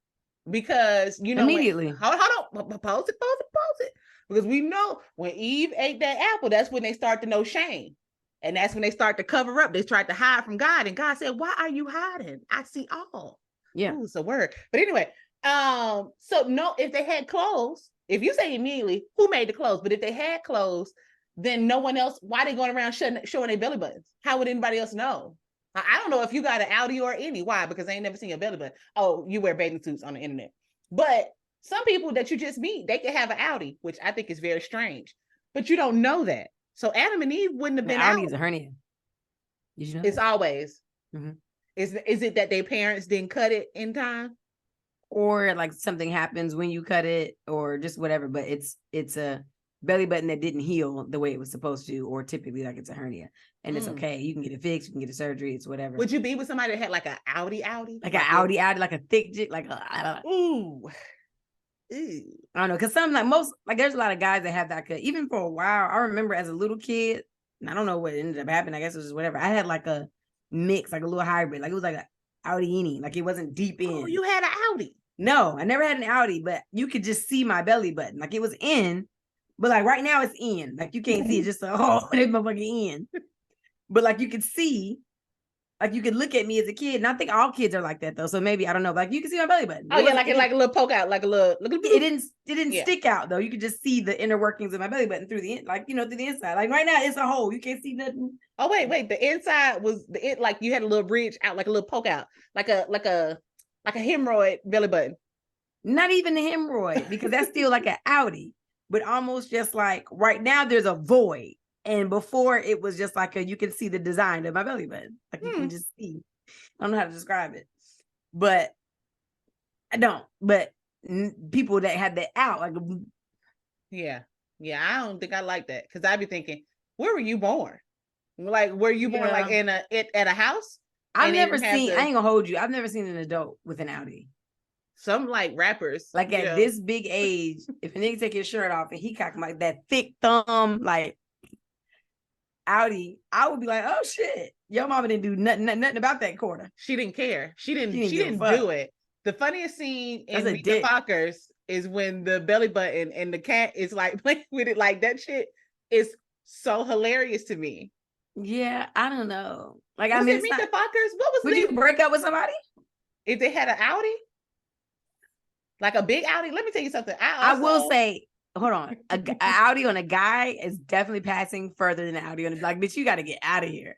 Because, immediately. Hold on. Pause it. Because we know when Eve ate that apple, that's when they start to know shame. And that's when they start to cover up. They tried to hide from God. And God said, "Why are you hiding? I see all." Yeah. Ooh, it's a word. But anyway, so no, if they had clothes, if you say immediately, who made the clothes? But if they had clothes, then no one else, why they going around showing their belly buttons? How would anybody else know? I don't know if you got an Audi or any. Why? Because I ain't never seen your belly button. Oh, you wear bathing suits on the internet. But some people that you just meet, they could have an Audi, which I think is very strange. But you don't know that. So Adam and Eve wouldn't have been out. Audi's a hernia. Did you know it's that? Always. Mm-hmm. Is it that their parents didn't cut it in time? Or like something happens when you cut it, or just whatever, but it's a belly button that didn't heal the way it was supposed to, or typically like it's a hernia, and it's okay. You can get it fixed, you can get a surgery, it's whatever. Would you be with somebody that had like an Audi? Like an Audi, like a thick, like a ooh. I don't know, because some there's a lot of guys that have that cut. Even for a while, I remember as a little kid, and I don't know what ended up happening. I guess it was just whatever. I had like a mix, like a little hybrid, like it was like an Audi-ini, like it wasn't deep in. Oh, you had an Audi? No, I never had an Audi, but you could just see my belly button, like it was in, but like right now it's in, like you can't see it, just it's motherfucking in, but like you could see. Like you could look at me as a kid, and I think all kids are like that though. So maybe I don't know. Like you can see my belly button. Oh yeah, like a little poke out, like a little. It didn't stick out though. You could just see the inner workings of my belly button through the through the inside. Like right now, it's a hole. You can't see nothing. Oh wait, the inside was like you had a little bridge out, like a little poke out, like a hemorrhoid belly button. Not even a hemorrhoid, because that's still like an Audi, but almost just like right now there's a void. And before it was just like you can see the design of my belly button. Like you can just see. I don't know how to describe it. But I don't. But people that had that out, like yeah, I don't think I like that, because I'd be thinking, where were you born? Like, were you born like at a house? I've never seen. I ain't gonna hold you. I've never seen an adult with an Audi. Some like rappers, like at this big age, if a nigga take his shirt off and he cock like that thick thumb, like Audi, I would be like, "Oh shit, your mama didn't do nothing about that quarter. She didn't care. She didn't do it." The funniest scene in Meet the Fockers is when the belly button and the cat is like playing with it. Like that shit is so hilarious to me. Yeah, I don't know. Like was it Meet the Fockers? What was? Would you break up with somebody if they had an Audi? Like a big Audi? Let me tell you something. I will say, hold on. An Audi on a guy is definitely passing further than an Audi on a, like, bitch, you got to get out of here.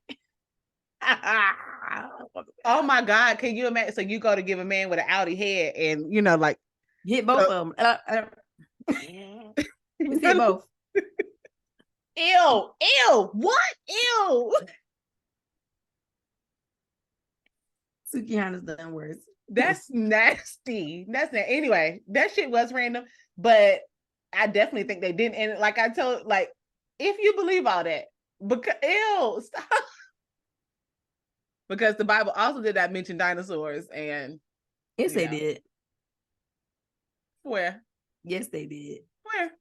Oh my God. Can you imagine? So you go to give a man with an Audi head and, like. Hit both of them. You see both. Ew. What? Ew. Sukihana's done worse. That's nasty. Anyway, that shit was random, but I definitely think they didn't. And like I told, like, if you believe all that, Because ew, stop. Because the Bible also did not mention dinosaurs, and Yes, they did. Where? Yes, they did. Where?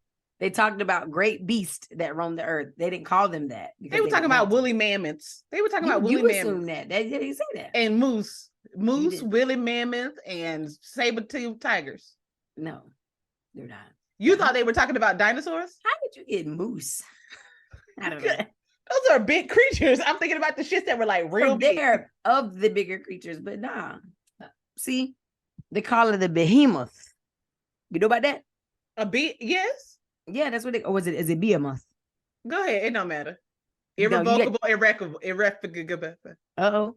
They talked about great beasts that roam the earth. They didn't call them that. They were talking about woolly mammoths. They were talking about woolly mammoths. You assume that. They didn't say that. And moose, woolly mammoth, and saber-toothed tigers. No, they're not. You thought they were talking about dinosaurs? How did you get moose? I don't know. Those are big creatures. I'm thinking about the shits that were like real big. They're of the bigger creatures, but nah. See, they call it the behemoth. You know about that? Yes. Yeah, that's what or is it behemoth? Go ahead. It don't matter. Irrevocable, irrevocable. Uh-oh.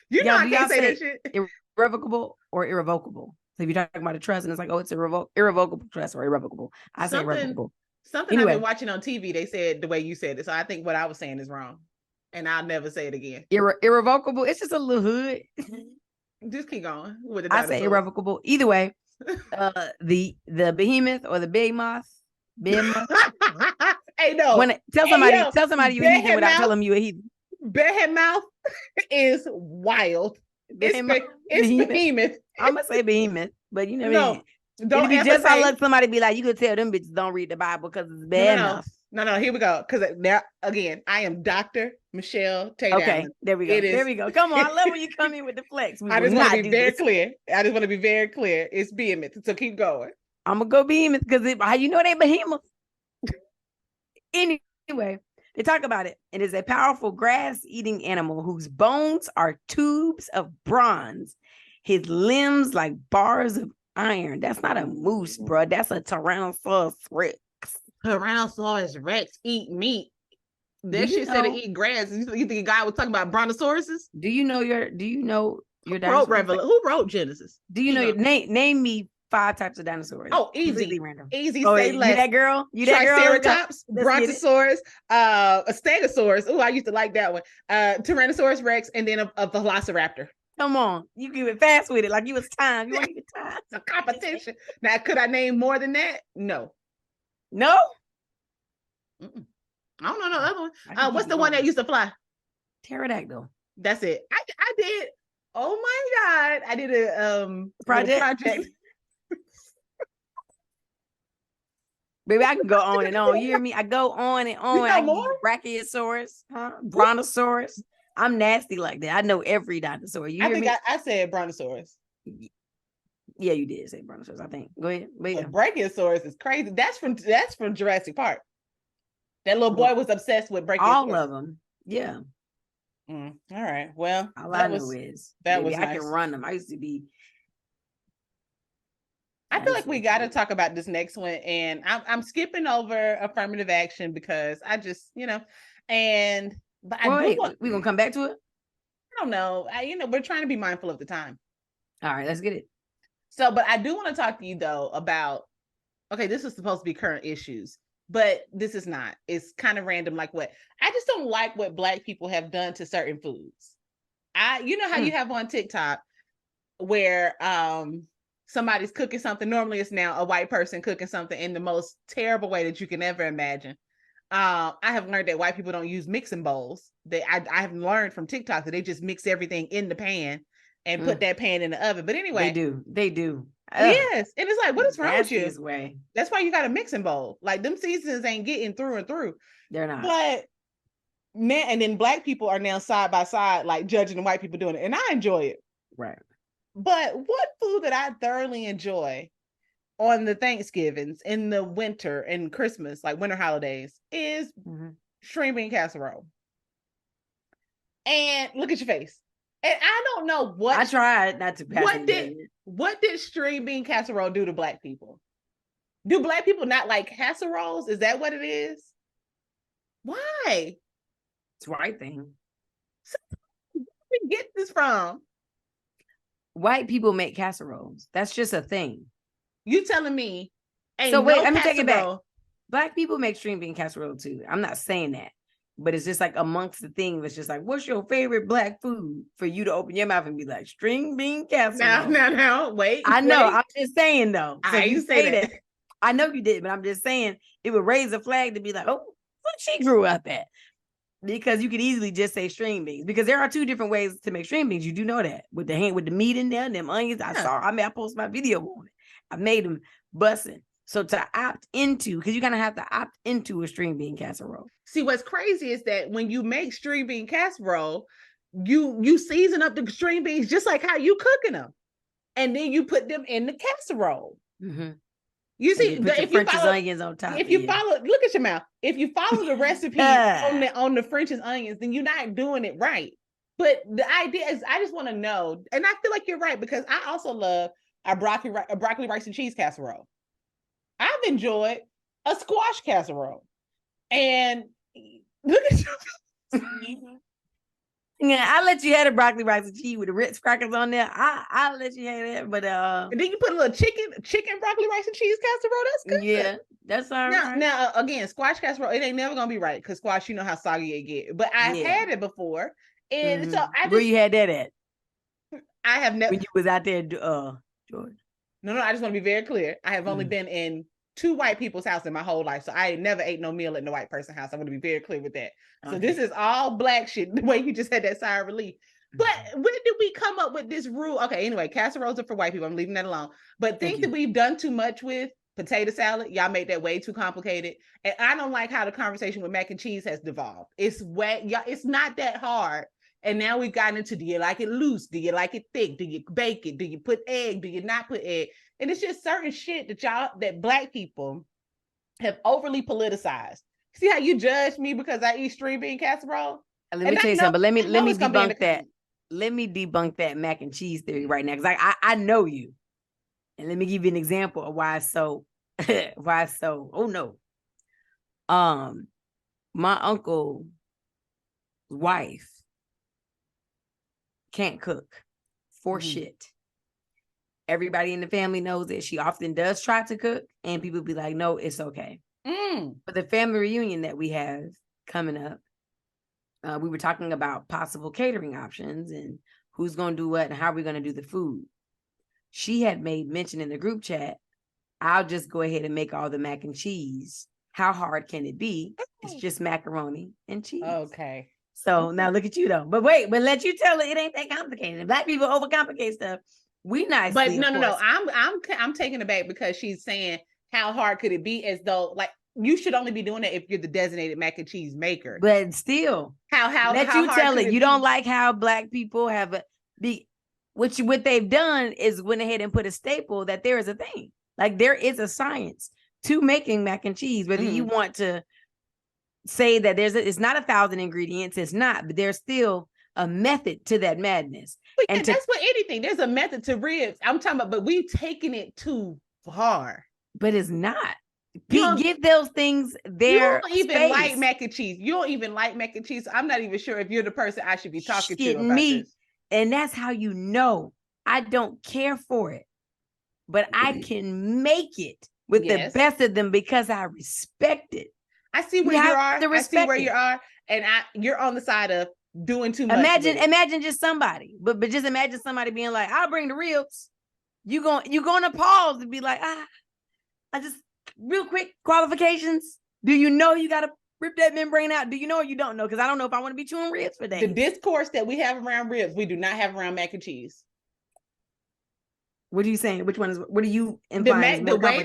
You know I can't say that shit. Irrevocable or irrevocable. So if you're talking about a trust and it's like, oh, it's irrevocable trust or irrevocable. I say irrevocable. Something I've been watching on TV, they said the way you said it. So I think what I was saying is wrong. And I'll never say it again. Irrevocable. It's just a little hood. Just keep going with the I say irrevocable. Either way, the behemoth or the behemoth. Hey, no. Tell somebody you're a heathen without telling them you're a heathen. Behemoth is wild. It's behemoth. I'm gonna say behemoth, but you know what I mean? Don't be just how somebody be like, you could tell them bitches don't read the Bible because it's bad enough. No, here we go. Because now again, I am Dr. Michelle Taylor. Okay, there we go. There we go. Come on, I love when you come in with the flex. I just want to be very clear. It's behemoth. So keep going. I'm gonna go behemoth because how you know they behemoth? Anyway, they talk about it. It is a powerful grass-eating animal whose bones are tubes of bronze, his limbs like bars of iron. That's not a moose, bro. That's a Tyrannosaurus Rex. Tyrannosaurus Rex eat meat. That shit said to eat grass. You think the guy was talking about brontosauruses? Do you know your who wrote Genesis? Do you know your name me 5 types of dinosaurs? Oh, easy. Completely random. Easy. Say less. You that girl? Triceratops, Brontosaurus, a Stegosaurus. Oh, I used to like that one. Tyrannosaurus Rex, and then a Velociraptor. Come on, you give it fast with it, like you was time. You want to give it time? It's a competition. Now, could I name more than that? No. Mm-mm. I don't know the other one. What's the one that used to fly? Pterodactyl. That's it. I did. Oh my God! I did a project. Baby, I can go on and on. You hear me? I go on and on. You know more? Brachiosaurus, Brontosaurus. I'm nasty like that. I know every dinosaur. You hear me? I said Brontosaurus. Yeah, you did say Brontosaurus, I think. Go ahead. But yeah. Brachiosaurus is crazy. That's from Jurassic Park. That little boy was obsessed with Brachiosaurus. All of them. Yeah. All right. Well, all I know is that was nice. I can run them. I used to be. I feel like we got to talk about this next one, and I'm skipping over affirmative action because I just, we gonna come back to it. I don't know. We're trying to be mindful of the time. All right, let's get it. So, but I do want to talk to you though about. Okay, this is supposed to be current issues, but this is not. It's kind of random. Like what? I just don't like what Black people have done to certain foods. You know how you have on TikTok where somebody's cooking something. Normally it's now a white person cooking something in the most terrible way that you can ever imagine. I have learned that white people don't use mixing bowls. I have learned from TikTok that they just mix everything in the pan and put that pan in the oven. But anyway. They do. Yes. And it's like, what is wrong with you? Way. That's why you got a mixing bowl. Like them seasons ain't getting through and through. They're not. But now, and then Black people are now side by side, like judging the white people doing it. And I enjoy it. Right. But what food that I thoroughly enjoy on the Thanksgivings, in the winter and Christmas, like winter holidays, is string bean casserole. And look at your face. And I don't know what I tried not to. What did string bean casserole do to Black people? Do Black people not like casseroles? Is that what it is? Why? It's the right thing. So, where did we get this from? White people make casseroles. That's just a thing. You telling me? So wait, let me take it back. Black people make string bean casserole too. I'm not saying that, but it's just like amongst the thing that's just like, what's your favorite Black food? For you to open your mouth and be like string bean casserole. No, wait. I know. I'm just saying though. So I didn't say that. I know you did, but I'm just saying it would raise a flag to be like, oh, what she grew up at. Because you could easily just say string beans, because there are two different ways to make string beans. You do know that, with the meat in there and them onions. I posted my video on it. I made them busting. So to opt into, because you're gonna have to opt into a string bean casserole. See, what's crazy is that when you make string bean casserole, you season up the string beans just like how you cooking them, and then you put them in the casserole. Mm-hmm. You see, if you follow onions on top. If you follow, look at your mouth. If you follow the recipe on the French's onions, then you're not doing it right. But the idea is, I just want to know, and I feel like you're right, because I also love a broccoli rice and cheese casserole. I've enjoyed a squash casserole, and look at you. Yeah, I'll let you have the broccoli rice and cheese with the Ritz crackers on there. I'll let you have that, but and then you put a little chicken broccoli rice and cheese casserole. That's good. Yeah, that's all right. Now again, squash casserole, it ain't never gonna be right, because squash, you know how soggy it get. But I've had it before, and so where you had that at? I have never. When you was out there, George. No, I just want to be very clear. I have only been in 2 white people's house in my whole life, so I never ate no meal in the white person's house. I want to be very clear with that. So this is all black shit, the way you just had that sigh of relief. But when did we come up with this rule? Okay, anyway, casseroles are for white people. I'm leaving that alone. But think that we've done too much with potato salad. Y'all made that way too complicated. And I don't like how the conversation with mac and cheese has devolved. It's wet. Y'all, it's not that hard. And now we've gotten into, do you like it loose? Do you like it thick? Do you bake it? Do you put egg? Do you not put egg? And it's just certain shit that black people have overly politicized. See how you judge me because I eat string bean casserole? Let me tell you something, but let me debunk that. Let me debunk that mac and cheese theory right now, because I know you. And let me give you an example of why it's so oh no. My uncle's wife can't cook for shit. Everybody in the family knows that she often does try to cook, and people be like, no, it's okay. But the family reunion that we have coming up, we were talking about possible catering options and who's going to do what and how we're going to do the food. She had made mention in the group chat, I'll just go ahead and make all the mac and cheese. How hard can it be? It's just macaroni and cheese. Okay. So now look at you though. But wait, but let you tell it ain't that complicated. Black people overcomplicate stuff. We nice. But no. I'm taking it back, because she's saying, how hard could it be, as though like you should only be doing that if you're the designated mac and cheese maker. But still, how let you tell it. You don't like how black people have what they've done is went ahead and put a staple that there is a thing. Like there is a science to making mac and cheese, whether you want to say that it's not 1,000 ingredients, it's not, but there's still a method to that madness. Yeah, and that's for anything. There's a method to ribs. I'm talking about, but we've taken it too far. But it's not. Give those things their You don't even like mac and cheese. You don't even like mac and cheese. I'm not even sure if you're the person I should be talking to about this. And that's how you know I don't care for it, but I can make it with the best of them because I respect it. I see where you are. I see where you are, and you're on the side of doing too much. Imagine just somebody, but just imagine somebody being like, "I'll bring the ribs." You're going to pause and be like, I just real quick qualifications. Do you know you got to rip that membrane out? Do you know or you don't know? Because I don't know if I want to be chewing ribs for days. The discourse that we have around ribs, we do not have around mac and cheese. What are you saying? Which one is? What are you implying? The way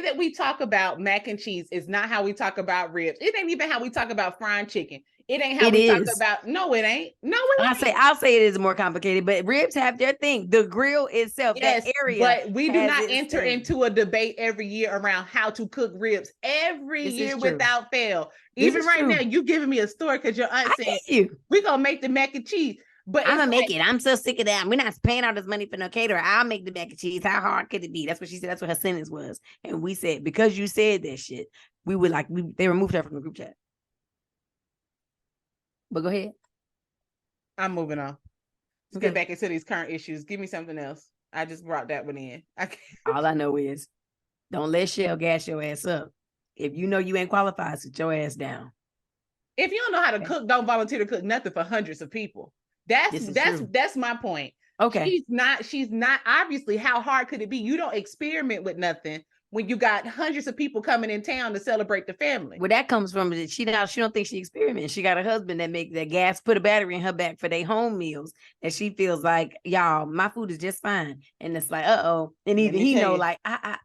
that we talk about mac and cheese is not how we talk about ribs. It ain't even how we talk about frying chicken. It ain't how we talk about. No, it ain't. I'll say it is more complicated, but ribs have their thing. The grill itself, that area. But we do not enter into a debate every year around how to cook ribs every year without fail. Even right now, you giving me a story because your aunt said we're gonna make the mac and cheese. But I'm gonna make it. I'm so sick of that. We're not paying all this money for no caterer. I'll make the mac and cheese. How hard could it be? That's what she said. That's what her sentence was. And we said, because you said that shit, we would they removed her from the group chat. But go ahead. I'm moving on. Let's get back into these current issues. Give me something else. I just brought that one in. All I know is don't let Shell gas your ass up. If you know you ain't qualified, sit your ass down. If you don't know how to cook, don't volunteer to cook nothing for hundreds of people. That's my point. Okay. She's not obviously, how hard could it be? You don't experiment with nothing when you got hundreds of people coming in town to celebrate the family. Where that comes from is she don't think she experiments. She got a husband that make that gas, put a battery in her back for their home meals, and she feels like, y'all, my food is just fine. And it's like, uh-oh. And even he know, like,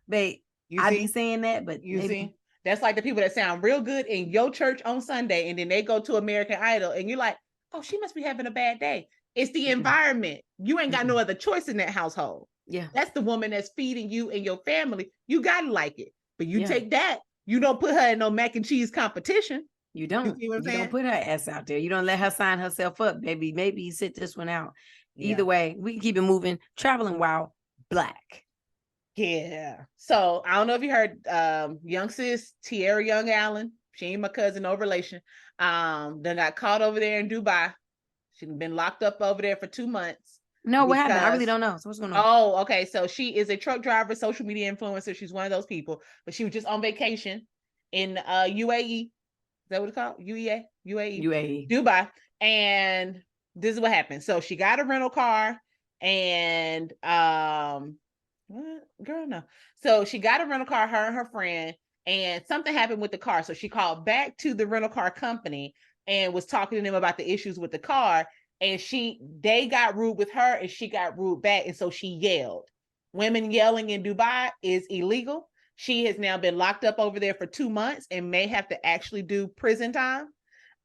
babe, I be saying that, but you see, that's like the people that sound real good in your church on Sunday, and then they go to American Idol, and you're like, oh, she must be having a bad day. It's the environment. You ain't got no other choice in that household. Yeah. That's the woman that's feeding you and your family. You gotta like it. But you take that, you don't put her in no mac and cheese competition. You don't. You don't put her ass out there. You don't let her sign herself up, baby. Maybe you sit this one out. Either way, we can keep it moving. Traveling while Black. Yeah. So I don't know if you heard young sis Tierra Young Allen. She ain't my cousin, no relation. Then got caught over there in Dubai. She's been locked up over there for 2 months. No, what happened? I really don't know. So what's going on? Oh, okay. So she is a truck driver, social media influencer. She's one of those people, but she was just on vacation in UAE. Is that what it's called? UAE, Dubai. And this is what happened. So she got a rental car and So she got a rental car, her and her friend, and something happened with the car. So she called back to the rental car company and was talking to them about the issues with the car. And they got rude with her and she got rude back. And so she yelled. Women yelling in Dubai is illegal. She has now been locked up over there for 2 months and may have to actually do prison time.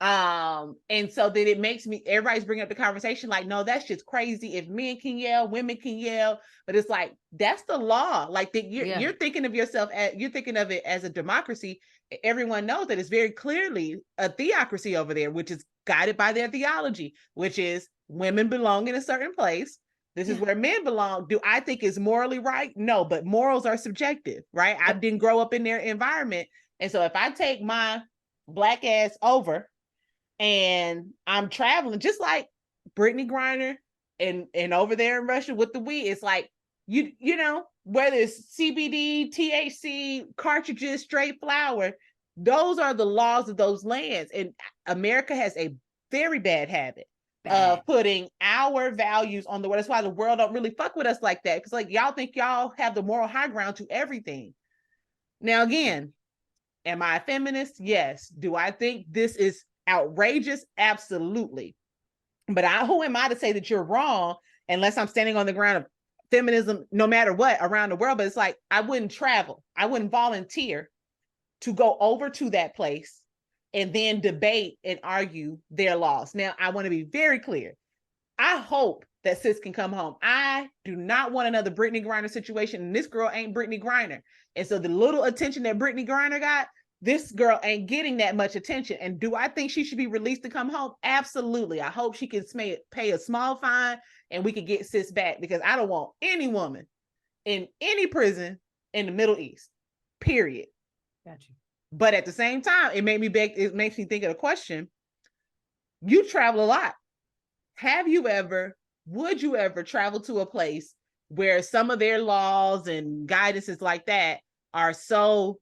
And so then it makes me, everybody's bringing up the conversation like, no, that's just crazy. If men can yell, women can yell, but it's like, that's the law. Like you're thinking of yourself you're thinking of it as a democracy. Everyone knows that it's very clearly a theocracy over there, which is guided by their theology, which is women belong in a certain place. This is where men belong. Do I think it's morally right? No, but morals are subjective, right? I didn't grow up in their environment. And so if I take my Black ass over and I'm traveling, just like Brittany Griner and over there in Russia with the weed, it's like, you know, whether it's CBD, THC, cartridges, straight flower, those are the laws of those lands. And America has a very bad habit of putting our values on the world. That's why the world don't really fuck with us like that. Because like y'all think y'all have the moral high ground to everything. Now, again, am I a feminist? Yes. Do I think this is outrageous? Absolutely. But who am I to say that you're wrong unless I'm standing on the ground of feminism, no matter what, around the world? But it's like, I wouldn't travel. I wouldn't volunteer to go over to that place and then debate and argue their laws. Now, I want to be very clear. I hope that sis can come home. I do not want another Brittany Griner situation. And this girl ain't Brittany Griner. And so the little attention that Brittany Griner got, this girl ain't getting that much attention. And do I think she should be released to come home? Absolutely. I hope she can pay a small fine and we can get sis back, because I don't want any woman in any prison in the Middle East, period. Got you. But at the same time, it makes me think of a question. You travel a lot. Would you ever travel to a place where some of their laws and guidances like that are so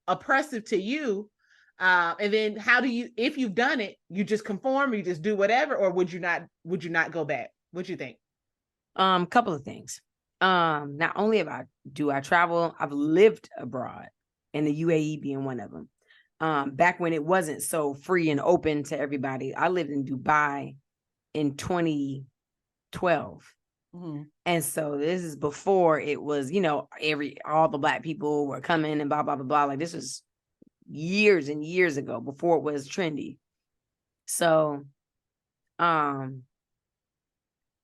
oppressive to you? And then how do you, if you've done it, you just conform, or you just do whatever, or would you not go back? What do you think? Couple of things. Not only do I travel, I've lived abroad, and the UAE being one of them. Back when it wasn't so free and open to everybody. I lived in Dubai in 2012. Mm-hmm. And so this is before it was, all the Black people were coming and blah, blah, blah, blah. Like this was years and years ago, before it was trendy. So,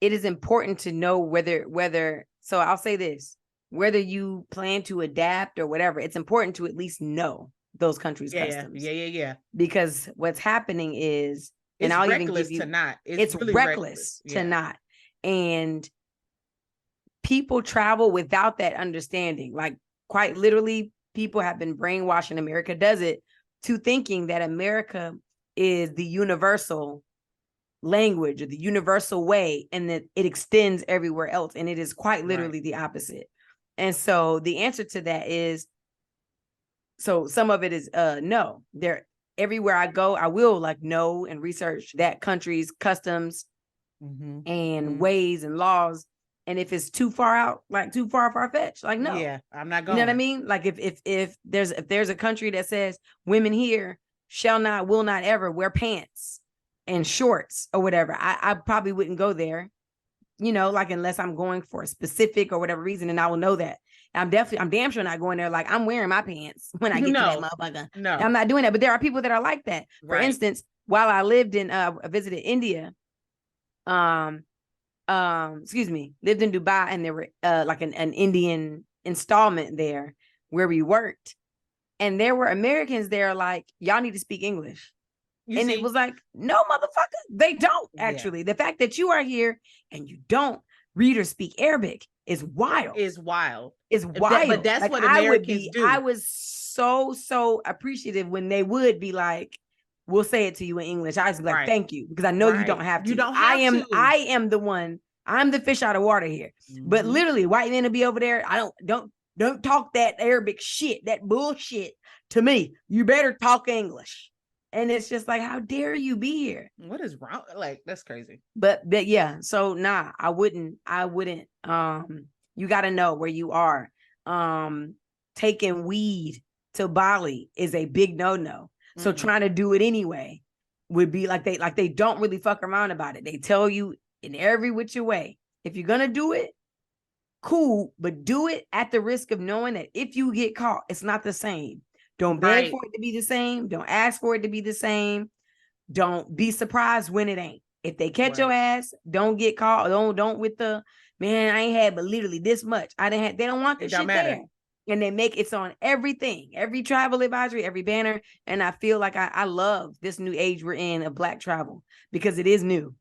it is important to know whether, so I'll say this, whether you plan to adapt or whatever, it's important to at least know those countries' customs. Yeah. Because what's happening is, and I'll even give you, it's really reckless to not. And people travel without that understanding. Like quite literally, people have been brainwashed, and America does it, to thinking that America is the universal language or the universal way, and that it extends everywhere else. And it is quite literally the opposite. And so the answer to that is, so some of it is no. Everywhere I go, I will know and research that country's customs and ways and laws, And if it's too far out, like too far-fetched, like no. Yeah, I'm not You going. know what I mean? Like if there's a country that says women here shall not, will not ever wear pants and shorts or whatever, I probably wouldn't go there, you know, like unless I'm going for a specific or whatever reason, and I will know that. I'm damn sure not going there like I'm wearing my pants when I get to that motherfucker. No, I'm not doing that. But there are people that are like that. For right. instance, while I lived in visited India, lived in Dubai, and there were like an Indian installment there where we worked, and there were Americans there like, y'all need to speak English. And it was like, no, motherfucker, they don't actually. Yeah. The fact that you are here and you don't read or speak Arabic is wild. Is wild. But that's like, what Americans do. I was so appreciative when they would be like, we'll say it to you in English. I was like, thank you, because I know you don't have to. You don't have to. I am the one. I'm the fish out of water here. Mm-hmm. But literally, white men will be over there. Don't talk that Arabic shit, that bullshit to me. You better talk English. And it's just like, how dare you be here? What is wrong? Like, that's crazy. But yeah, so nah, I wouldn't. You got to know where you are. Taking weed to Bali is a big no-no. So trying to do it anyway would be like they don't really fuck around about it. They tell you in every which way, if you're gonna do it, cool, but do it at the risk of knowing that if you get caught, it's not the same. Don't beg for it to be the same. Don't ask for it to be the same. Don't be surprised when it ain't. If they catch your ass, don't get caught. Don't with the, man, I ain't had but literally this much. They don't want the shit there. And they make it's on everything, every travel advisory, every banner. And I feel like I love this new age we're in of Black travel, because it is new.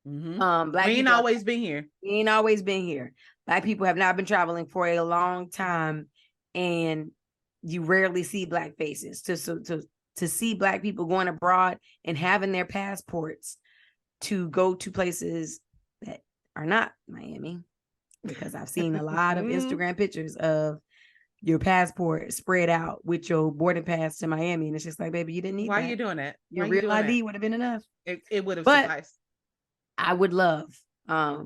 Mm-hmm. Black we ain't always been here. We ain't always been here. Black people have not been traveling for a long time, and you rarely see Black faces. To see Black people going abroad and having their passports to go to places that are not Miami, because I've seen a lot of Instagram pictures of your passport spread out with your boarding pass to Miami, and it's just like, baby, you didn't need Why that. Are you doing that? Your real ID would have been enough. It would have sufficed. I would love, I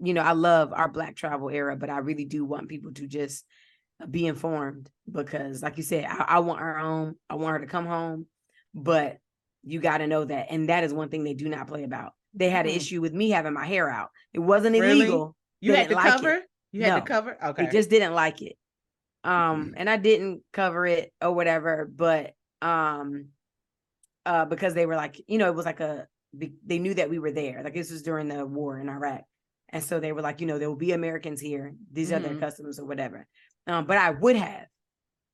love our Black travel era, but I really do want people to just be informed, because like you said, I want her home. I want her to come home, but you got to know that. And that is one thing they do not play about. They had an issue with me having my hair out. It wasn't illegal. You had to cover? You had to cover? Okay. They just didn't like it. And I didn't cover it or whatever, but because they were like, it was like they knew that we were there. Like, this was during the war in Iraq. And so they were like, there will be Americans here. These are their customs or whatever. But I would have.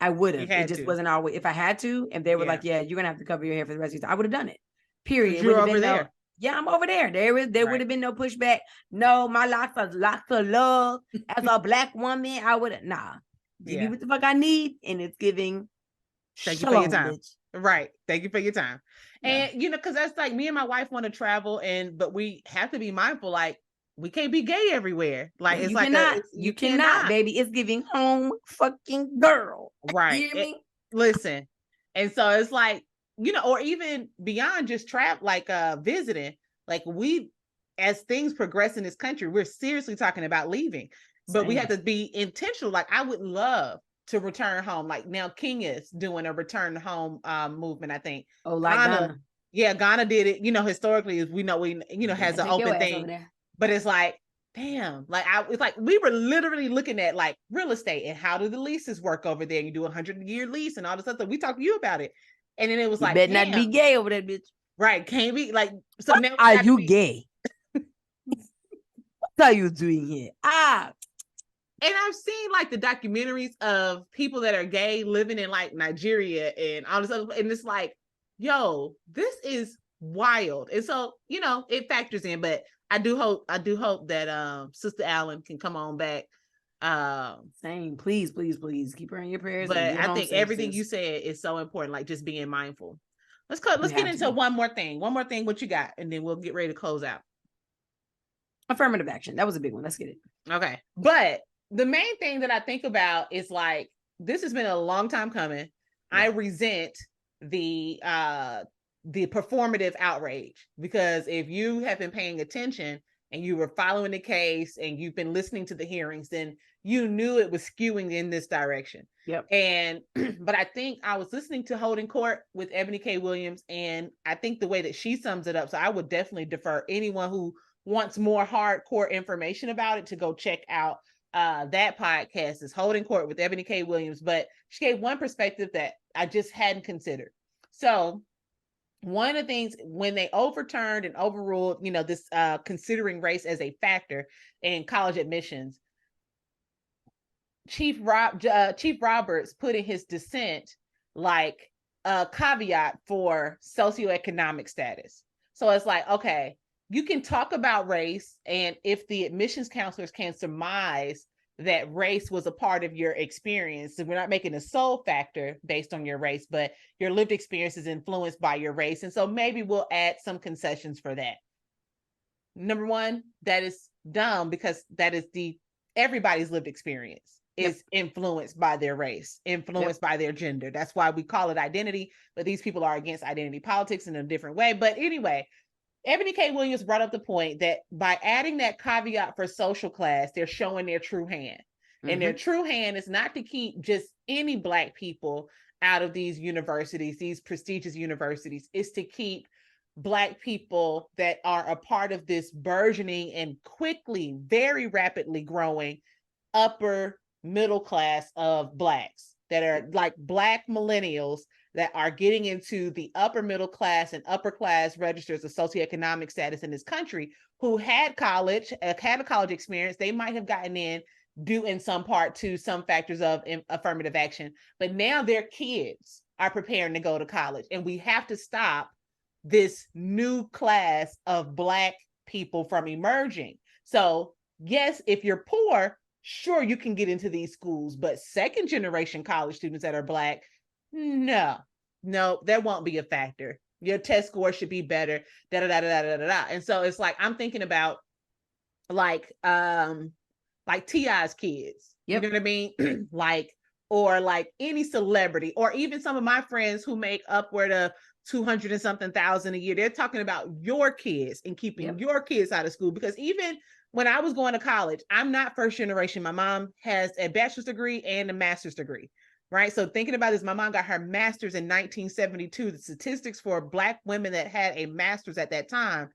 It just wasn't always. If I had to, and they were like, yeah, you're going to have to cover your hair for the rest of your time, I would have done it. Period. You're over there. Yeah, I'm over there. There would have been no pushback. No, my lots of love. As a Black woman, I would have. Nah. Give me what the fuck I need. And it's giving. Thank you for your time. Bitch. Right. Thank you for your time. Yeah. And, because that's like, me and my wife want to travel, but we have to be mindful. Like, we can't be gay everywhere. Like, it's like you cannot, baby. It's giving home fucking girl. Right. You hear me? Listen. And so it's like, or even beyond just travel, like visiting, like we, as things progress in this country, we're seriously talking about leaving. But we have to be intentional. Like, I would love to return home. Like, now Kenya's doing a return home movement, I think. Oh, like Ghana. Yeah, Ghana did it. Historically, as we know, has an open thing. But it's like, damn, like it's like we were literally looking at like real estate and how do the leases work over there? You do a 100-year lease and all this stuff. We talked to you about it, and then it was like, better not be gay over there, bitch. Right? Can't be like. So now are you gay? What are you doing here? And I've seen like the documentaries of people that are gay living in like Nigeria and all this other, and it's like, yo, this is wild. And so it factors in, but I do hope that Sister Allen can come on back. Same, please keep her in your prayers. But I think everything you said is so important, like just being mindful. Let's get into one more thing. What you got, and then we'll get ready to close out. Affirmative action. That was a big one. Let's get it. Okay. But the main thing that I think about is like, this has been a long time coming. Yeah. I resent the performative outrage, because if you have been paying attention, and you were following the case and you've been listening to the hearings, then you knew it was skewing in this direction. Yep. And but I think I was listening to Holding Court with Ebony K. Williams, and I think the way that she sums it up, so I would definitely defer anyone who wants more hardcore information about it to go check out that podcast, is Holding Court with Ebony K. Williams. But she gave one perspective that I just hadn't considered. So one of the things when they overturned and overruled, this considering race as a factor in college admissions, Chief Roberts put in his dissent like a caveat for socioeconomic status. So it's like, okay, you can talk about race, and if the admissions counselors can surmise that race was a part of your experience, so we're not making a sole factor based on your race, but your lived experience is influenced by your race. And so maybe we'll add some concessions for that. Number one, that is dumb, because that is everybody's lived experience is influenced by their race, influenced by their gender. That's why we call it identity, but these people are against identity politics in a different way. But anyway, Ebony K. Williams brought up the point that by adding that caveat for social class, they're showing their true hand. And their true hand is not to keep just any Black people out of these universities, these prestigious universities. It's to keep Black people that are a part of this burgeoning and quickly, very rapidly growing upper middle class of Blacks that are like Black millennials that are getting into the upper middle class and upper class registers of socioeconomic status in this country, who had a college experience. They might have gotten in due in some part to some factors of affirmative action, but now their kids are preparing to go to college. And we have to stop this new class of Black people from emerging. So yes, if you're poor, sure, you can get into these schools, but second generation college students that are Black, no, that won't be a factor. Your test score should be better. And so it's like, I'm thinking about like T.I.'s kids. You know what I mean? or like any celebrity, or even some of my friends who make upward of 200 and something thousand a year. They're talking about your kids and keeping your kids out of school, because even when I was going to college, I'm not first generation. My mom has a bachelor's degree and a master's degree, right? So thinking about this, my mom got her master's in 1972. The statistics for Black women that had a master's at that time,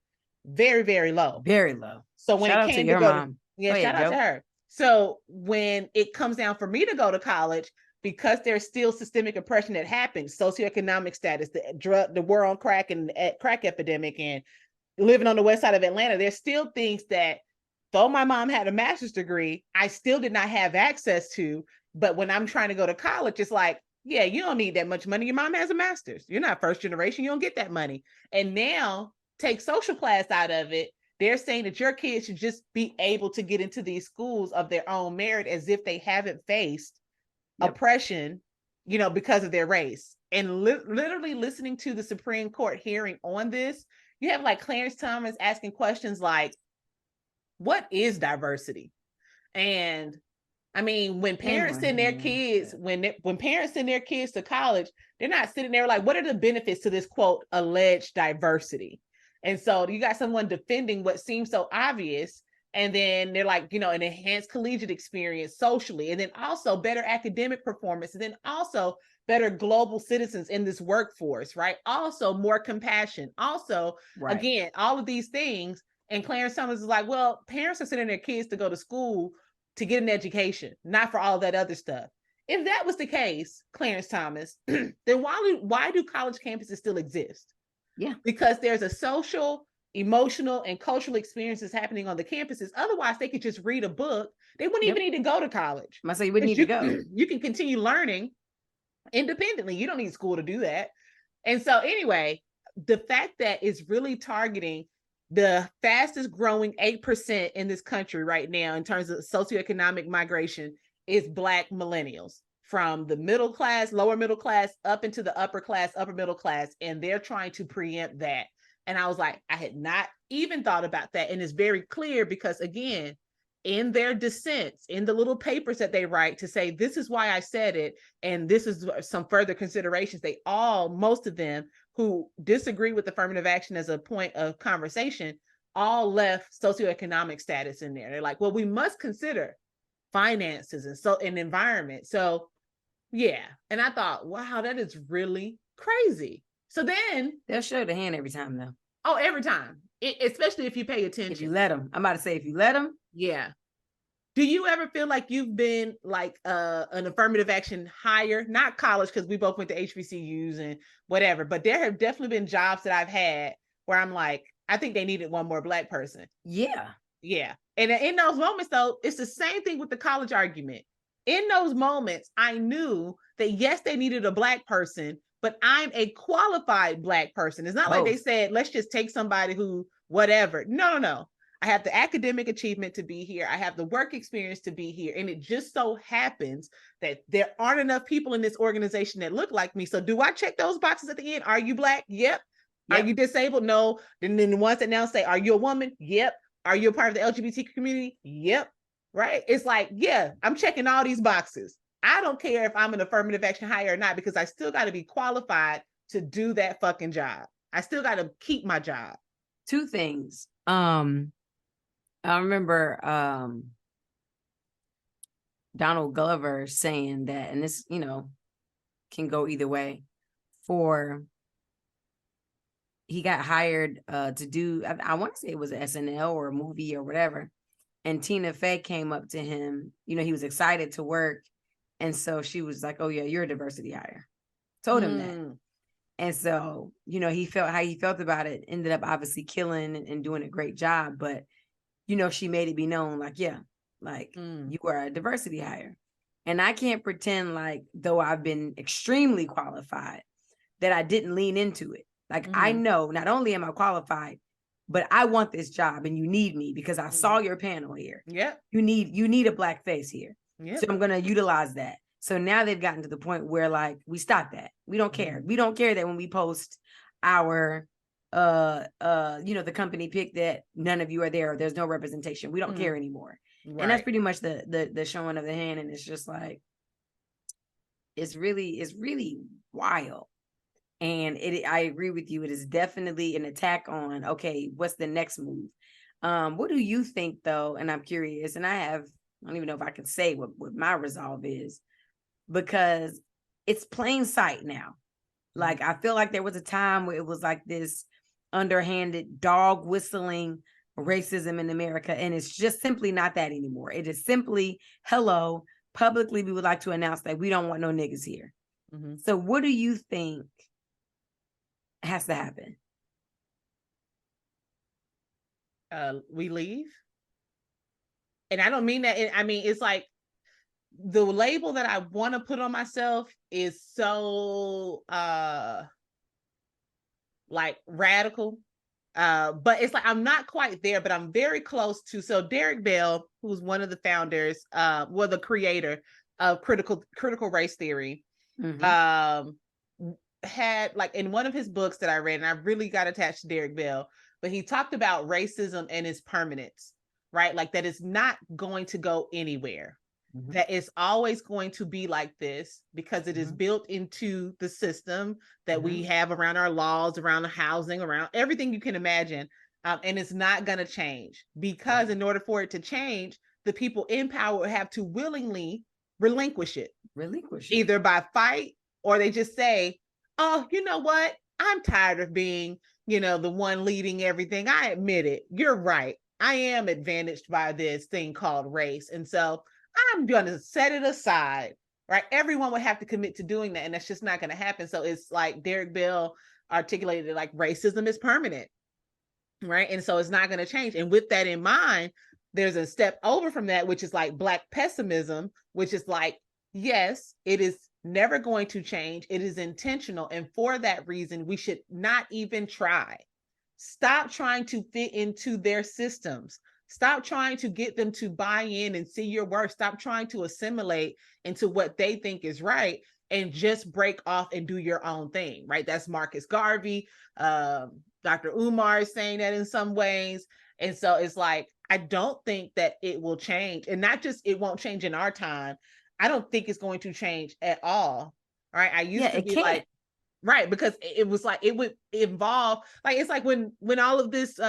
very, very low. Very low. So when shout it came to your go mom. shout out to her. So when it comes down for me to go to college, because there's still systemic oppression that happens, socioeconomic status, the war on crack and crack epidemic, and living on the west side of Atlanta, there's still things that, though my mom had a master's degree, I still did not have access to. But when I'm trying to go to college, it's like, yeah, you don't need that much money. Your mom has a master's. You're not first generation. You don't get that money. And now take social class out of it. They're saying that your kids should just be able to get into these schools of their own merit, as if they haven't faced oppression, because of their race. And literally listening to the Supreme Court hearing on this, you have like Clarence Thomas asking questions like, what is diversity? And I mean, when parents send their kids, when parents send their kids to college, they're not sitting there like, what are the benefits to this quote alleged diversity? And so you got someone defending what seems so obvious, and then they're like, an enhanced collegiate experience socially, and then also better academic performance, and then also better global citizens in this workforce, right? Also more compassion, also, again, all of these things. And Clarence Thomas is like, well, parents are sending their kids to go to school to get an education, not for all that other stuff. If that was the case, Clarence Thomas, then why do college campuses still exist? Yeah. Because there's a social, emotional, and cultural experiences happening on the campuses. Otherwise, they could just read a book. They wouldn't even need to go to college. I say you wouldn't need to go. You can continue learning independently. You don't need school to do that. And so anyway, the fact that it's really targeting the fastest growing 8% in this country right now in terms of socioeconomic migration is Black millennials, from the middle class, lower middle class, up into the upper class, upper middle class. And they're trying to preempt that. And I was like, I had not even thought about that. And it's very clear because, again, in their dissents, in the little papers that they write to say, this is why I said it, and this is some further considerations, most of them who disagree with affirmative action as a point of conversation, all left socioeconomic status in there. They're like, well, we must consider finances and environment. So yeah. And I thought, wow, that is really crazy. So then they'll show the hand every time though. Oh, every time. Especially if you pay attention. If you let them. I'm about to say if you let them. Yeah. Do you ever feel like you've been like an affirmative action hire? Not college, because we both went to HBCUs and whatever, but there have definitely been jobs that I've had where I'm like, I think they needed one more Black person. Yeah. Yeah. And in those moments, though, it's the same thing with the college argument. In those moments, I knew that, yes, they needed a Black person, but I'm a qualified Black person. It's not like they said, let's just take somebody who, whatever. No. I have the academic achievement to be here. I have the work experience to be here. And it just so happens that there aren't enough people in this organization that look like me. So do I check those boxes at the end? Are you Black? Yep. Are you disabled? No. Then the ones that now say, are you a woman? Yep. Are you a part of the LGBT community? Yep. Right. It's like, yeah, I'm checking all these boxes. I don't care if I'm an affirmative action hire or not, because I still got to be qualified to do that fucking job. I still got to keep my job. Two things. I remember Donald Glover saying that, and this, can go either way. He got hired to do, I want to say it was an SNL or a movie or whatever. And Tina Fey came up to him, he was excited to work. And so she was like, oh yeah, you're a diversity hire. Told him that. And so, he felt how he felt about it, ended up obviously killing and doing a great job. But, she made it be known like, yeah, like you are a diversity hire. And I can't pretend like, though I've been extremely qualified, that I didn't lean into it. Like, I know not only am I qualified, but I want this job and you need me because I saw your panel here. Yeah. You need a Black face here. Yep. So I'm going to utilize that. So now they've gotten to the point where like, we stop that. We don't care. We don't care that when we post our, the company pick that none of you are there or there's no representation. We don't care anymore. Right. And that's pretty much the showing of the hand. And it's just like, it's really wild. And I agree with you. It is definitely an attack on, okay, what's the next move? What do you think though? And I'm curious, and I don't even know if I can say what my resolve is, because it's plain sight now. Like, I feel like there was a time where it was like this underhanded dog whistling racism in America. And it's just simply not that anymore. It is simply, hello, publicly, we would like to announce that we don't want no niggas here. So what do you think has to happen? We leave. And I don't mean that. It's like the label that I want to put on myself is so like radical. But it's like, I'm not quite there, but I'm very close to. So Derek Bell, who's one of the founders, the creator of critical race theory, had, like, in one of his books that I read, and I really got attached to Derek Bell, but he talked about racism and its permanence, right? Like, that it's not going to go anywhere. That it's always going to be like this because it is built into the system that we have around our laws, around the housing, around everything you can imagine. And it's not going to change, because in order for it to change, the people in power have to willingly relinquish it. Either by fight, or they just say, oh, you know what? I'm tired of being, the one leading everything. I admit it. You're right. I am advantaged by this thing called race. And so I'm going to set it aside, right? Everyone would have to commit to doing that, and that's just not going to happen. So it's like Derek Bell articulated it, like, racism is permanent, right? And so it's not going to change. And with that in mind, there's a step over from that, which is like Black pessimism, which is like, yes, it is never going to change. It is intentional. And for that reason, we should not even try. Stop trying to fit into their systems. Stop trying to get them to buy in and see your work. Stop trying to assimilate into what they think is right, and just break off and do your own thing, right? That's Marcus Garvey. Dr. Umar is saying that in some ways. And so it's like, I don't think that it will change. And not just it won't change in our time. I don't think it's going to change at all. All right. I used to be like, right, because it was like, it would involve, like, it's like when all of this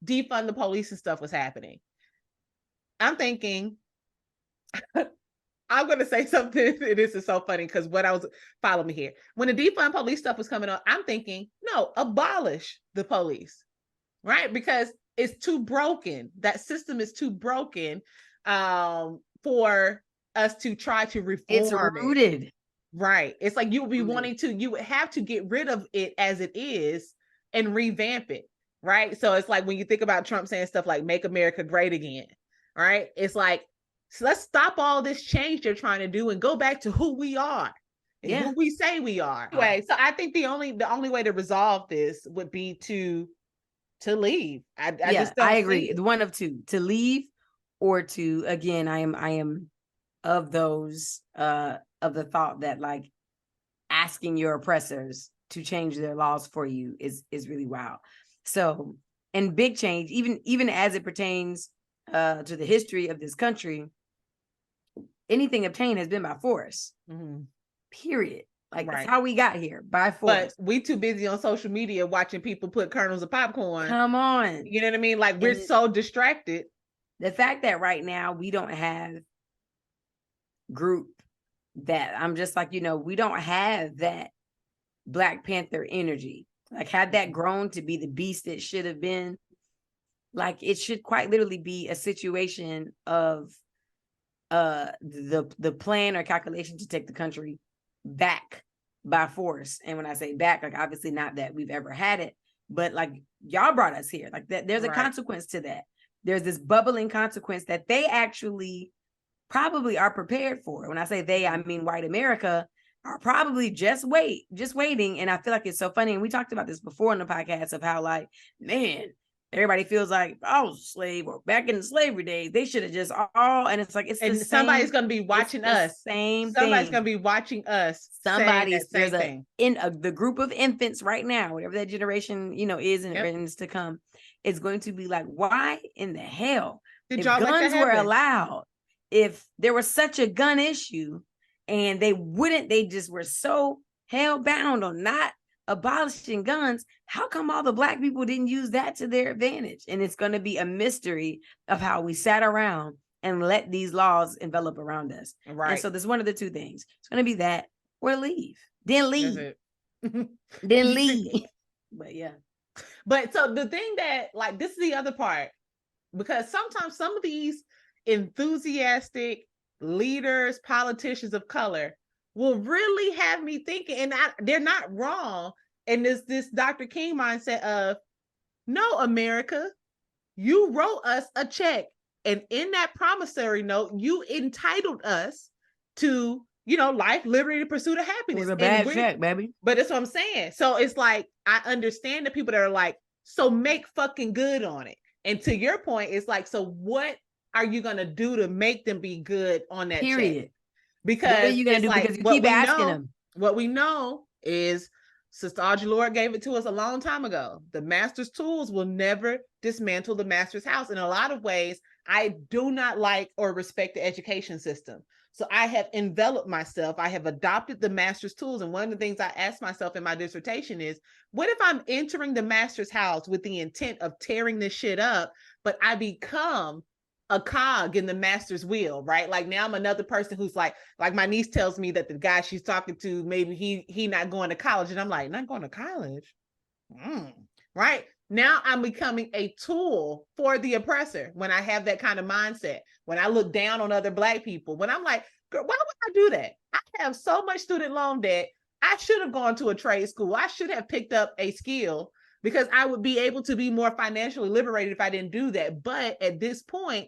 defund the police and stuff was happening, I'm thinking, I'm going to say something. This is so funny because follow me here. When the defund police stuff was coming on, I'm thinking, no, abolish the police, right? Because it's too broken. That system is too broken for us to try to reform it's rooted. it. Right. It's like you would be you would have to get rid of it as it is and revamp it. Right. So it's like when you think about Trump saying stuff like make America great again. Right. It's like, so let's stop all this change they're trying to do and go back to who we are and who we say we are. Anyway, so I think the only way to resolve this would be to leave. I just don't agree. One of two, to leave or to, again, I am of those of the thought that like asking your oppressors to change their laws for you is really wild. So, and big change, even as it pertains to the history of this country, anything obtained has been by force. Period. Like that's how we got here, by force. But we too busy on social media watching people put kernels of popcorn. Come on. You know what I mean? Like we're so distracted. The fact that right now we don't have group that I'm just like, we don't have that Black Panther energy. Like had that grown to be the beast it should have been, like it should quite literally be a situation of the plan or calculation to take the country back by force. And when I say back, like obviously not that we've ever had it, but like y'all brought us here. Like that there's a consequence to that. There's this bubbling consequence that they actually probably are prepared for. When I say they, I mean white America are probably just waiting. And I feel like it's so funny. And we talked about this before in the podcast of how like, man, everybody feels like I was a slave or back in the slavery days, they should have just all, and it's like, it's the somebody's going to be watching us. Somebody's going to be watching us. There's the group of infants right now, whatever that generation, is and is to come, it's going to be like, why in the hell if guns were allowed, if there was such a gun issue and they just were so hell bound on not abolishing guns, how come all the Black people didn't use that to their advantage? And it's going to be a mystery of how we sat around and let these laws envelop around us. Right. And so there's one of the two things. It's going to be that or leave. Then leave. Then leave. But yeah. But so the thing that, like, this is the other part, because sometimes some of these enthusiastic leaders, politicians of color will really have me thinking, and they're not wrong. And this Dr. King mindset of, no, America, you wrote us a check. And in that promissory note, you entitled us to, life, liberty, the pursuit of happiness. It was a bad check, baby. But that's what I'm saying. So it's like, I understand the people that are like, so make fucking good on it. And to your point, it's like, so what are you going to do to make them be good on that check? Because what are you gonna do? Like, because you keep asking them. What we know is Sister Audre Lorde gave it to us a long time ago. The master's tools will never dismantle the master's house. In a lot of ways, I do not like or respect the education system. So I have enveloped myself. I have adopted the master's tools. And one of the things I asked myself in my dissertation is, what if I'm entering the master's house with the intent of tearing this shit up, but I become a cog in the master's wheel, right? Like now I'm another person who's like my niece tells me that the guy she's talking to, maybe he not going to college. And I'm like, not going to college? Right? Now I'm becoming a tool for the oppressor when I have that kind of mindset. When I look down on other Black people, when I'm like, girl, why would I do that? I have so much student loan debt. I should have gone to a trade school. I should have picked up a skill because I would be able to be more financially liberated if I didn't do that. But at this point,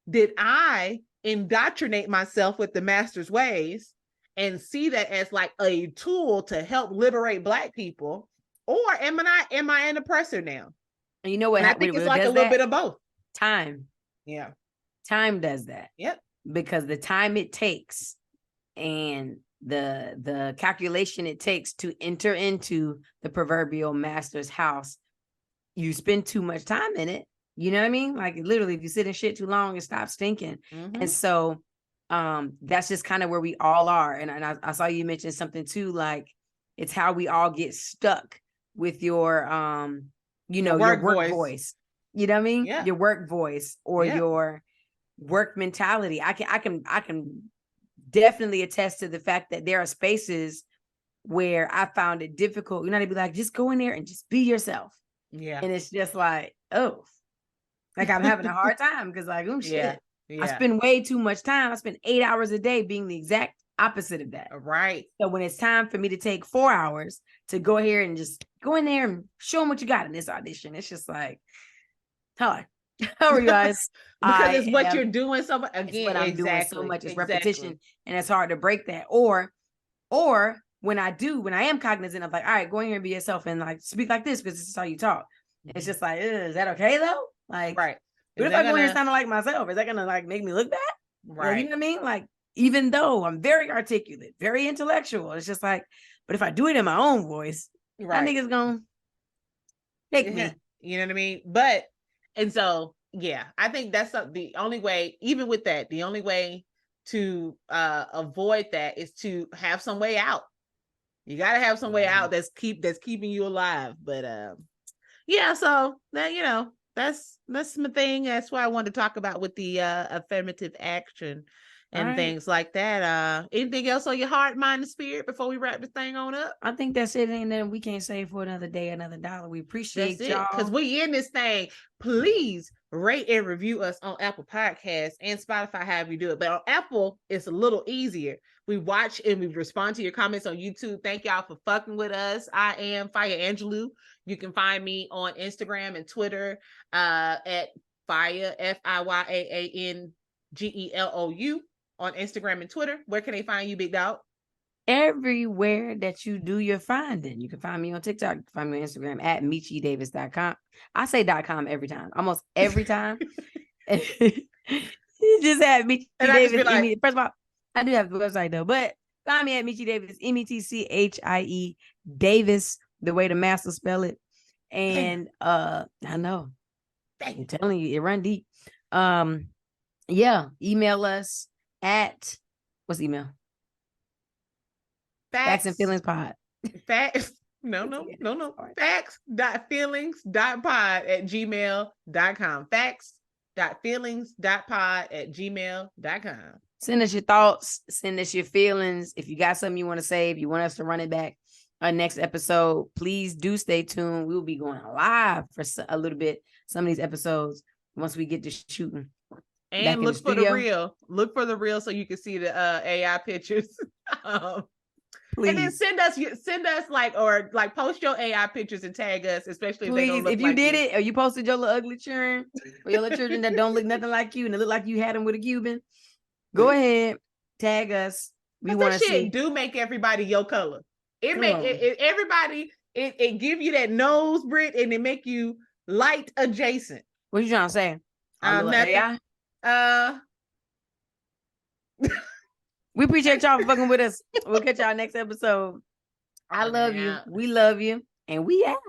did I indoctrinate myself with the master's ways and see that as like a tool to help liberate Black people? Or am I an oppressor now? And you know what? And I think it's like a little bit of both. Time. Yeah. Time does that. Yep. Because the time it takes and the calculation it takes to enter into the proverbial master's house, you spend too much time in it. You know what I mean? Like literally, if you sit in shit too long, it stops stinking. And so that's just kind of where we all are. And I saw you mention something too, like it's how we all get stuck with your your work voice. You know what I mean? Yeah. Your work voice or Yeah. your work mentality. I can definitely attest to the fact that there are spaces where I found it difficult, to be like, just go in there and just be yourself. Yeah. And it's just like, oh, like I'm having a hard time because like, oh Yeah. shit. Yeah. I spend way too much time. I spend 8 hours a day being the exact opposite of that. Right. So when it's time for me to take 4 hours to go here and just go in there and show them what you got in this audition, it's just like, hi, how are you guys? Because it's what you're doing. So again, it's what I'm doing so much. It's exactly. repetition, and it's hard to break that. Or when I am cognizant of like, all right, go in here and be yourself and like speak like this because this is how you talk. It's just like, is that okay though? Like, right. What if I go in here sounding like myself? Is that gonna like make me look bad? Right. You know what I mean? Like, even though I'm very articulate, very intellectual, it's just like, but if I do it in my own voice, that nigga's gonna take me. You know what I mean? But and so yeah, I think that's the only way. Even with that, the only way to avoid that is to have some way out. You got to have some way out that's keeping you alive. But yeah, so that that's my thing. That's what I wanted to talk about with the affirmative action and things like that. Anything else on your heart, mind, and spirit before we wrap this thing on up? I think that's it. Ain't nothing we can't say for another day, another dollar. We appreciate y'all because we in this thing. Please rate and review us on Apple Podcasts and Spotify, however you do it. But on Apple, it's a little easier. We watch and we respond to your comments on YouTube. Thank y'all for fucking with us. I am Fire Angelou. You can find me on Instagram and Twitter at Fire FIYAANGELOU on Instagram and Twitter. Where can they find you, big dog? Everywhere that you do your finding. You can find me on TikTok. You can find me on Instagram at MichiDavis.com. I say .com every time, almost every time. You just at Michi Davis. Like, first of all, I do have the website though, but find me at Michi Davis, METCHIE Davis, the way the master spell it. And I know. I'm telling you, it run deep. Yeah, email us at what's the email? Facts and Feelings Pod. Facts. No. Facts.feelings.pod@gmail.com. Facts.feelings.pod@gmail.com. Send us your thoughts. Send us your feelings. If you got something you want to say, if you want us to run it back next episode, please do stay tuned. We'll be going live for a little bit. Some of these episodes once we get to shooting. And look for the reel. Look for the reel so you can see the AI pictures. Please. And then send us post your AI pictures and tag us, especially if they don't look if you like did it or you posted your little ugly children or your little children that don't look nothing like you and they look like you had them with a Cuban. Go ahead, tag us. We want to see. Do make everybody your color. It make everybody. It give you that nose, Brit, and it make you light adjacent. What you trying to say? Nothing. AI? We appreciate y'all for fucking with us. We'll catch y'all next episode. I love you. We love you. And we out.